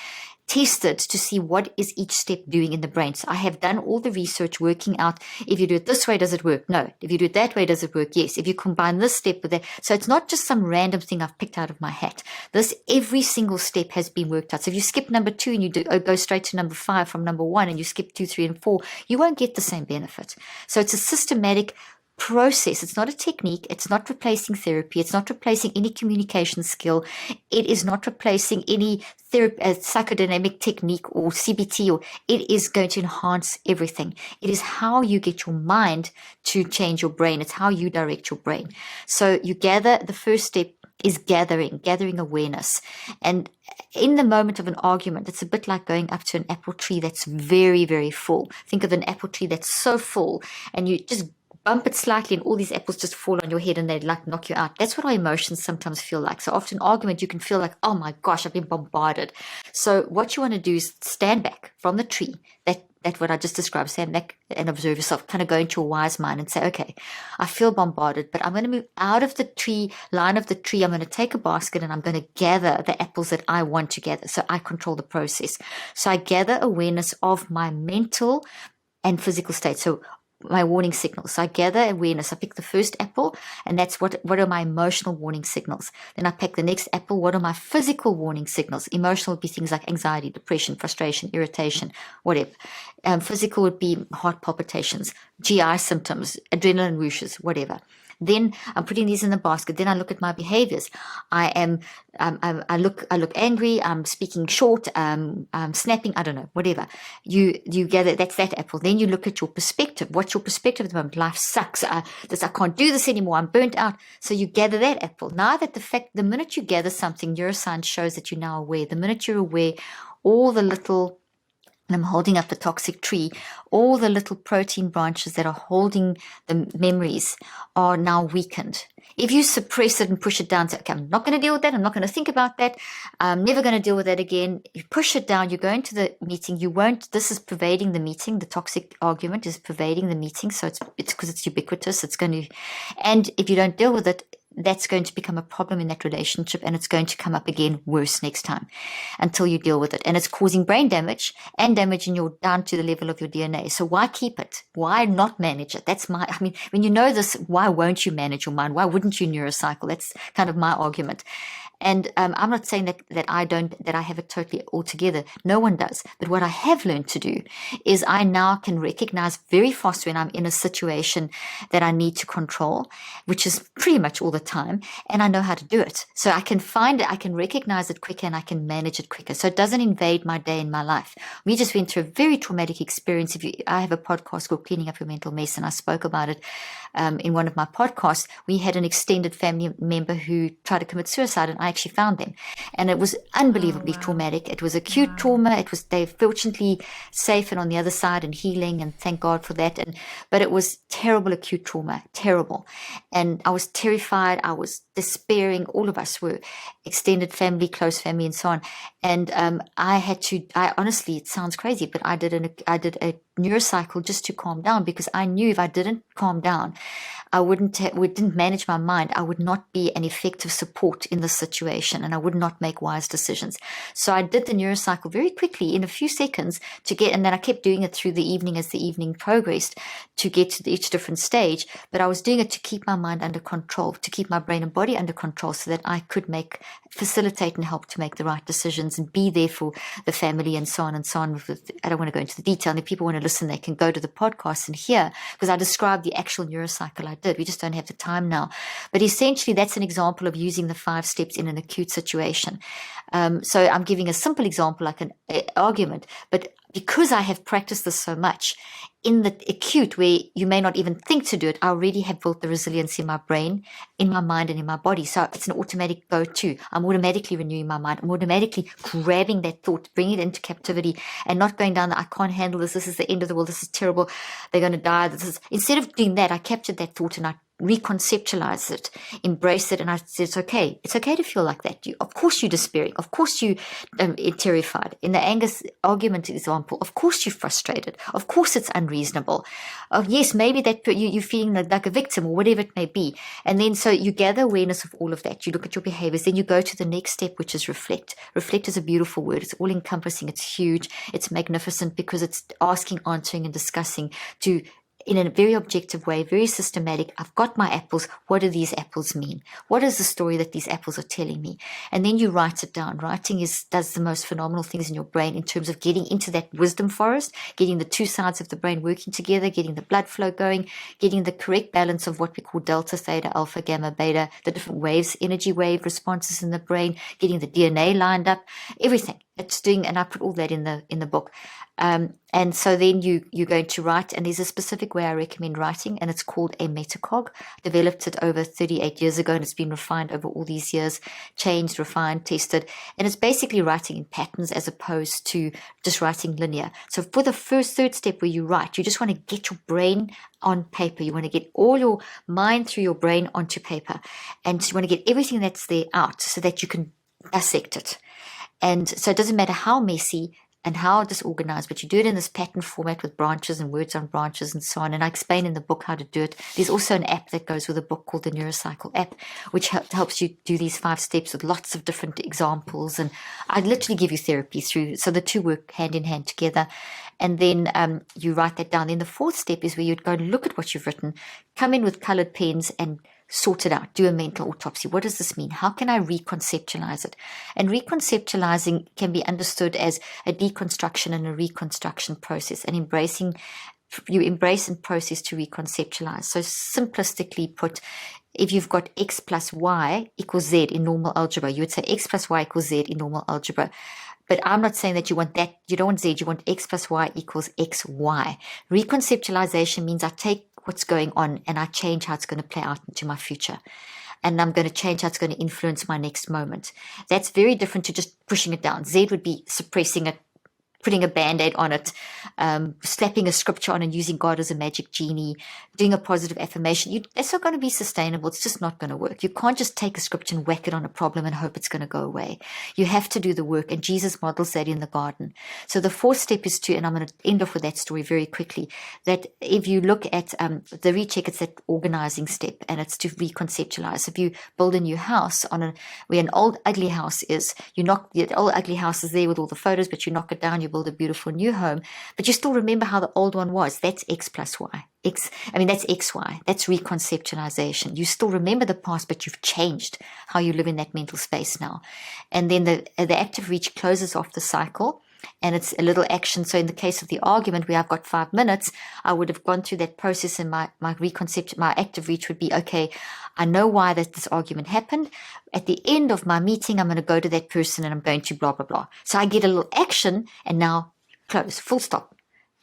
tested to see what is each step doing in the brain. So I have done all the research working out, if you do it this way, does it work? No. If you do it that way, does it work? Yes. If you combine this step with that. So it's not just some random thing I've picked out of my hat. Every single step has been worked out. So if you skip number 2 and you go straight to number 5 from number 1, and you skip 2, 3, and 4, you won't get the same benefit. So it's a systematic process. It's not a technique. It's not replacing therapy. It's not replacing any communication skill. It is not replacing any psychodynamic technique or CBT, it is going to enhance everything. It is how you get your mind to change your brain. It's how you direct your brain. So the first step is gathering awareness. And in the moment of an argument, it's a bit like going up to an apple tree that's very, very full. Think of an apple tree that's so full, and you just bump it slightly and all these apples just fall on your head and they like knock you out. That's what our emotions sometimes feel like. So after an argument, you can feel like, oh my gosh, I've been bombarded. So what you want to do is stand back from the tree, that what I just described, stand back and observe yourself, kind of go into your wise mind and say, okay, I feel bombarded, but I'm going to move out of the line of the tree. I'm going to take a basket and I'm going to gather the apples that I want to gather. So I control the process. So I gather awareness of my mental and physical state. So my warning signals. So I gather awareness. I pick the first apple, and that's what are my emotional warning signals. Then I pick the next apple. What are my physical warning signals? Emotional would be things like anxiety, depression, frustration, irritation, whatever. Physical would be heart palpitations, GI symptoms, adrenaline rushes, whatever. Then I'm putting these in the basket. Then I look at my behaviors. I look angry. I'm speaking short. I'm snapping. I don't know, whatever. You gather, that's that apple. Then you look at your perspective. What's your perspective at the moment? Life sucks. I can't do this anymore. I'm burnt out. So you gather that apple. Now that the minute you gather something, neuroscience shows that you're now aware. The minute you're aware, all the little, and I'm holding up the toxic tree, all the little protein branches that are holding the memories are now weakened. If you suppress it and push it down, say, okay, I'm not going to deal with that. I'm not going to think about that. I'm never going to deal with that again. You push it down. You go into the meeting. This is pervading the meeting. The toxic argument is pervading the meeting. So it's because it's ubiquitous. And if you don't deal with it, that's going to become a problem in that relationship, and it's going to come up again worse next time until you deal with it. And it's causing brain damage and damage in your down to the level of your DNA. So why keep it? Why not manage it? When you know this, why won't you manage your mind? Why wouldn't you neurocycle? That's kind of my argument. And I'm not saying that I have it totally all together. No one does. But what I have learned to do is I now can recognize very fast when I'm in a situation that I need to control, which is pretty much all the time, and I know how to do it. So I can find it, I can recognize it quicker, and I can manage it quicker. So it doesn't invade my day and my life. We just went through a very traumatic experience. I have a podcast called Cleaning Up Your Mental Mess, and I spoke about it in one of my podcasts. We had an extended family member who tried to commit suicide, and I actually found them. And it was unbelievably traumatic. It was acute trauma. They're fortunately safe and on the other side and healing, and thank God for that. But it was terrible acute trauma, terrible. And I was terrified. I was despairing. All of us were, extended family, close family, and so on. And I honestly, it sounds crazy, but I did a neurocycle just to calm down, because I knew if I didn't calm down, we didn't manage my mind, I would not be an effective support in this situation, and I would not make wise decisions. So I did the neurocycle very quickly in a few seconds and then I kept doing it through the evening as the evening progressed to get to each different stage. But I was doing it to keep my mind under control, to keep my brain and body under control, so that I could facilitate and help to make the right decisions and be there for the family and so on and so on. I don't want to go into the detail, and if people want to listen, they can go to the podcast and hear, because I described the actual neurocycle I did. We just don't have the time now. But essentially, that's an example of using the 5 steps in an acute situation. So I'm giving a simple example, like an argument, but because I have practiced this so much, in the acute where you may not even think to do it, I already have built the resilience in my brain, in my mind, and in my body. So it's an automatic go-to. I'm automatically renewing my mind. I'm automatically grabbing that thought, bringing it into captivity, and not going down I can't handle this. This is the end of the world. This is terrible. They're going to die. Instead of doing that, I captured that thought and I reconceptualize it, embrace it, and I said, it's okay. It's okay to feel like that. Of course you're despairing. Of course you're terrified. In the Angus argument example, of course you're frustrated. Of course it's unreasonable. Yes, maybe that you're feeling like a victim or whatever it may be. And then so you gather awareness of all of that. You look at your behaviors. Then you go to the next step, which is reflect. Reflect is a beautiful word. It's all encompassing. It's huge. It's magnificent, because it's asking, answering, and discussing in a very objective way, very systematic. I've got my apples. What do these apples mean? What is the story that these apples are telling me? And then you write it down. Writing does the most phenomenal things in your brain in terms of getting into that wisdom forest, getting the 2 sides of the brain working together, getting the blood flow going, getting the correct balance of what we call delta, theta, alpha, gamma, beta, the different waves, energy wave responses in the brain, getting the DNA lined up, everything. And I put all that in the book. And so then you're going to write, and there's a specific way I recommend writing, and it's called a metacog. I developed it over 38 years ago, and it's been refined over all these years, changed, refined, tested. And it's basically writing in patterns as opposed to just writing linear. So for the third step where you write, you just want to get your brain on paper. You want to get all your mind through your brain onto paper. And you want to get everything that's there out so that you can dissect it. And so it doesn't matter how messy and how disorganized, but you do it in this pattern format with branches and words on branches and so on. And I explain in the book how to do it. There's also an app that goes with the book called the Neurocycle app, which helps you do these 5 steps with lots of different examples. And I literally give you therapy through, so the 2 work hand in hand together. And then you write that down. Then the 4th step is where you'd go and look at what you've written, come in with colored pens and sort it out, do a mental autopsy. What does this mean? How can I reconceptualize it? And reconceptualizing can be understood as a deconstruction and a reconstruction process, and you embrace and process to reconceptualize. So simplistically put, if you've got x plus y equals z in normal algebra, you would say x plus y equals z in normal algebra. But I'm not saying that you want that. You don't want z. You want x plus y equals xy. Reconceptualization means I take what's going on and I change how it's going to play out into my future. And I'm going to change how it's going to influence my next moment. That's very different to just pushing it down. Z would be suppressing it, putting a Band-Aid on it, slapping a scripture on and using God as a magic genie, doing a positive affirmation. That's not going to be sustainable. It's just not going to work. You can't just take a scripture and whack it on a problem and hope it's going to go away. You have to do the work, and Jesus models that in the garden. So the fourth step is to, and I'm going to end off with that story very quickly, that if you look at the recheck, it's that organizing step, and it's to reconceptualize. If you build a new house where an old ugly house is, the old ugly house is there with all the photos, but you knock it down, you build a beautiful new home, but you still remember how the old one was. That's X plus Y. That's XY. That's reconceptualization. You still remember the past, but you've changed how you live in that mental space now. And then the active reach closes off the cycle, and it's a little action. So in the case of the argument where I've got 5 minutes, I would have gone through that process, and my active reach would be, okay, I know why this argument happened. At the end of my meeting, I'm going to go to that person and I'm going to blah, blah, blah. So I get a little action, and now close, full stop.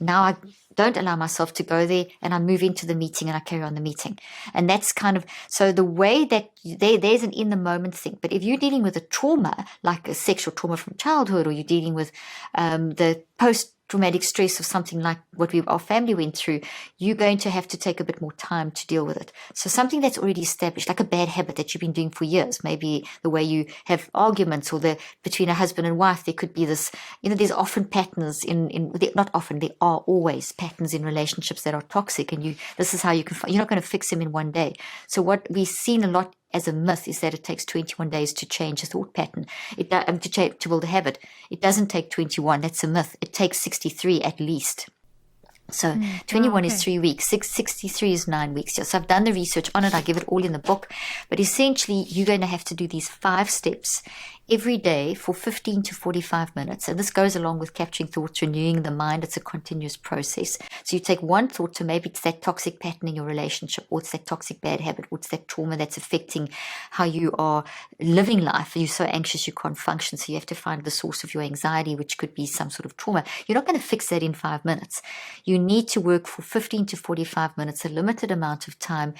Now I don't allow myself to go there, and I move into the meeting and I carry on the meeting. And that's kind of, so the way that there's an in the moment thing. But if you're dealing with a trauma, like a sexual trauma from childhood, or you're dealing with the post-traumatic stress of something like what our family went through, you're going to have to take a bit more time to deal with it. So something that's already established, like a bad habit that you've been doing for years, maybe the way you have arguments, or between a husband and wife, there could be this, there's often patterns not often, there are always patterns in relationships that are toxic, and this is how you're not going to fix them in one day. So what we've seen a lot as a myth is that it takes 21 days to change a thought pattern, to build a habit. It doesn't take 21. That's a myth. It takes 63 at least. So 21 is 3 weeks, 63 is 9 weeks. So I've done the research on it. I give it all in the book. But essentially, you're going to have to do these 5 steps every day for 15 to 45 minutes. And this goes along with capturing thoughts, renewing the mind. It's a continuous process. So you take one thought, to maybe it's that toxic pattern in your relationship, or it's that toxic bad habit, or it's that trauma that's affecting how you are living life. You're so anxious you can't function. So you have to find the source of your anxiety, which could be some sort of trauma. You're not going to fix that in 5 minutes. You need to work for 15 to 45 minutes, a limited amount of time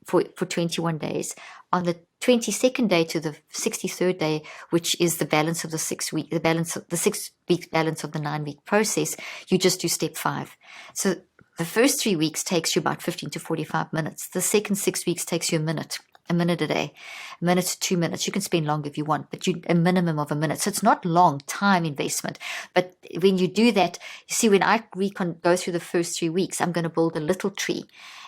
for 21 days. On the 22nd day to the 63rd day, which is the balance of the 6 week, the 6 week balance of the 9 week process, you just do step 5. So the first 3 weeks takes you about 15 to 45 minutes. The second 6 weeks takes you a minute a day, a minute to 2 minutes. You can spend longer if you want, but a minimum of a minute. So it's not long time investment. But when you do that, you see, when I go through the first 3 weeks, I'm going to build a little tree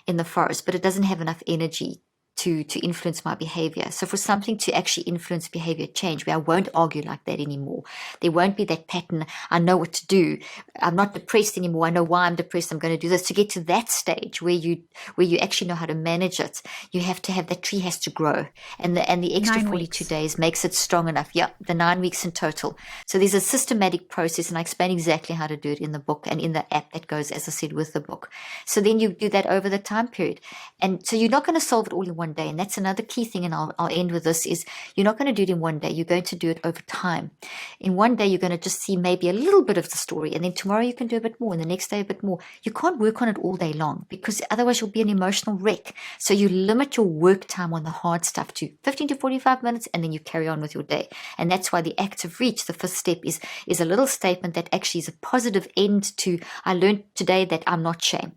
in the forest, but it doesn't have enough energy to influence my behavior. So for something to actually influence behavior change, where I won't argue like that anymore, there won't be that pattern. I know what to do. I'm not depressed anymore. I know why I'm depressed. I'm going to do this. To get to that stage where you actually know how to manage it, you have to have, that tree has to grow, and the extra 42 days makes it strong enough. Yeah, the 9 weeks in total. So there's a systematic process, and I explain exactly how to do it in the book and in the app that goes, as I said, with the book. So then you do that over the time period, and so you're not going to solve it all in one day. And that's another key thing, and I'll end with this, is you're not going to do it in one day. You're going to do it over time. In one day, you're going to just see maybe a little bit of the story, and then tomorrow you can do a bit more, and the next day a bit more. You can't work on it all day long, because otherwise you'll be an emotional wreck. So you limit your work time on the hard stuff to 15 to 45 minutes, and then you carry on with your day. And that's why the active reach, the 5th step, is a little statement that actually is a positive end to, I learned today that I'm not shame.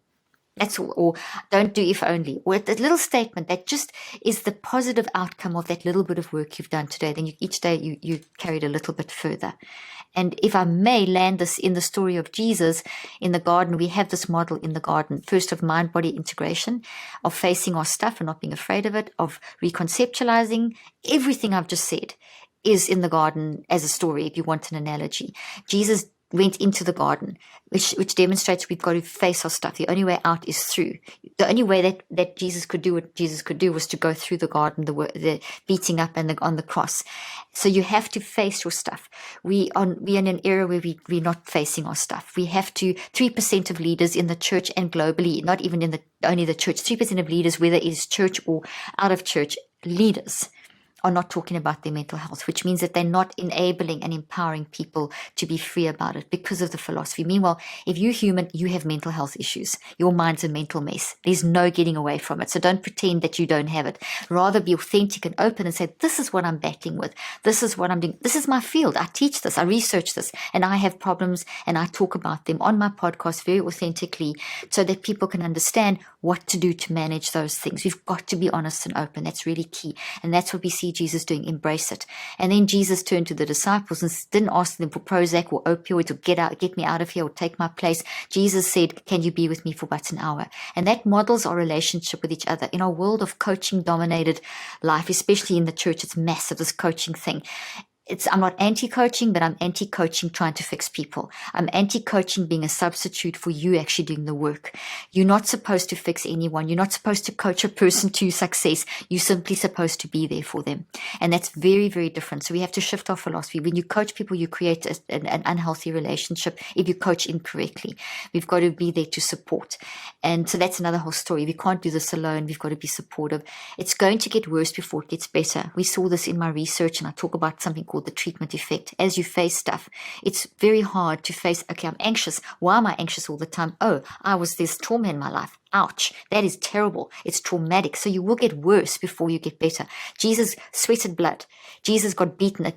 That's all, or don't do if only, or a little statement that just is the positive outcome of that little bit of work you've done today. Then each day you carried a little bit further. And if I may land this in the story of Jesus in the garden, we have this model in the garden, first of mind-body integration, of facing our stuff and not being afraid of it, of reconceptualizing. Everything I've just said is in the garden as a story, if you want an analogy. Jesus went into the garden, which demonstrates we've got to face our stuff. The only way out is through. The only way that Jesus could do what Jesus could do was to go through the garden, the beating up and on the cross. So you have to face your stuff. We are in an era where we're not facing our stuff. We have to, 3% of leaders in the church and globally, not even in only the church, 3% of leaders, whether it is church or out of church, leaders are not talking about their mental health, which means that they're not enabling and empowering people to be free about it because of the philosophy. Meanwhile, if you're human, you have mental health issues. Your mind's a mental mess. There's no getting away from it. So don't pretend that you don't have it. Rather be authentic and open and say, this is what I'm battling with. This is what I'm doing. This is my field. I teach this. I research this. And I have problems and I talk about them on my podcast very authentically so that people can understand what to do to manage those things. We've got to be honest and open. That's really key. And that's what we see Jesus doing. Embrace it. And then Jesus turned to the disciples and didn't ask them for Prozac or opioids or get me out of here or take my place. Jesus said, can you be with me for about an hour? And that models our relationship with each other. In our world of coaching dominated life, especially in the church, it's massive, this coaching thing. I'm not anti-coaching, but I'm anti-coaching trying to fix people. I'm anti-coaching being a substitute for you actually doing the work. You're not supposed to fix anyone. You're not supposed to coach a person to success. You're simply supposed to be there for them. And that's very, very different. So we have to shift our philosophy. When you coach people, you create an unhealthy relationship if you coach incorrectly. We've got to be there to support. And so that's another whole story. We can't do this alone. We've got to be supportive. It's going to get worse before it gets better. We saw this in my research, and I talk about something called the treatment effect. As you face stuff, it's very hard to face, okay, I'm anxious. Why am I anxious all the time? Oh, I was this trauma in my life. Ouch, that is terrible. It's traumatic. So you will get worse before you get better. Jesus sweated blood. Jesus got beaten.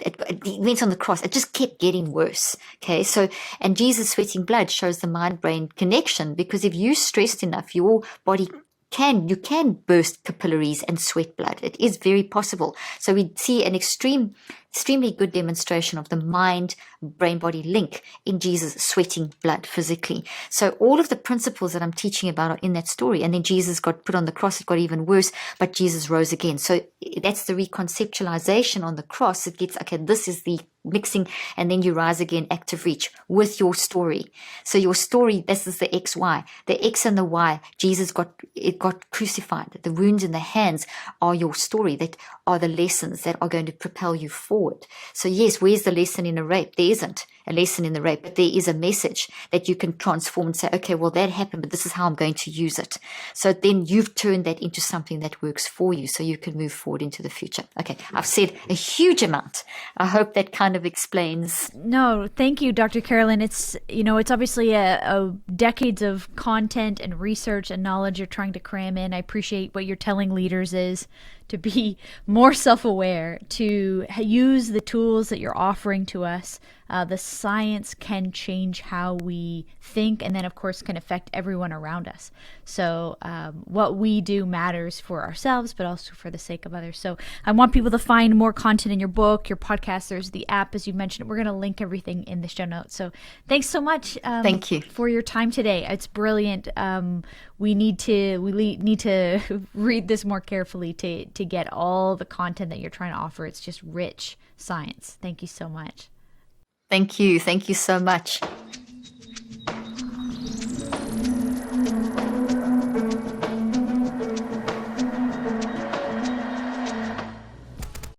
He went on the cross. It just kept getting worse. Okay, so, and Jesus sweating blood shows the mind-brain connection, because if you're stressed enough, your body you can burst capillaries and sweat blood. It is very possible. So we see an extremely good demonstration of the mind-brain-body link in Jesus sweating blood physically. So all of the principles that I'm teaching about are in that story. And then Jesus got put on the cross. It got even worse, but Jesus rose again. So that's the reconceptualization on the cross. It gets, okay, this is the mixing, and then you rise again, active reach with your story. So your story, this is the X, Y. The X and the Y, Jesus got crucified. The wounds in the hands are your story, that are the lessons that are going to propel you forward. So yes, where's the lesson in a rape? There isn't a lesson in the rape, but there is a message that you can transform and say, okay, well, that happened, but this is how I'm going to use it. So then you've turned that into something that works for you, so you can move forward into the future. Okay, I've said a huge amount. I hope that kind of explains. No, thank you, Dr. Carolyn. It's obviously a decades of content and research and knowledge you're trying to cram in. I appreciate what you're telling leaders is to be more self-aware, to use the tools that you're offering to us. The science can change how we think, and then of course can affect everyone around us. So what we do matters for ourselves, but also for the sake of others. So I want people to find more content in your book, your podcast. There's the app, as you mentioned. We're going to link everything in the show notes. So thanks so much. Thank you for your time today. It's brilliant. We need to read this more carefully to get all the content that you're trying to offer. It's just rich science. Thank you so much. Thank you. Thank you so much.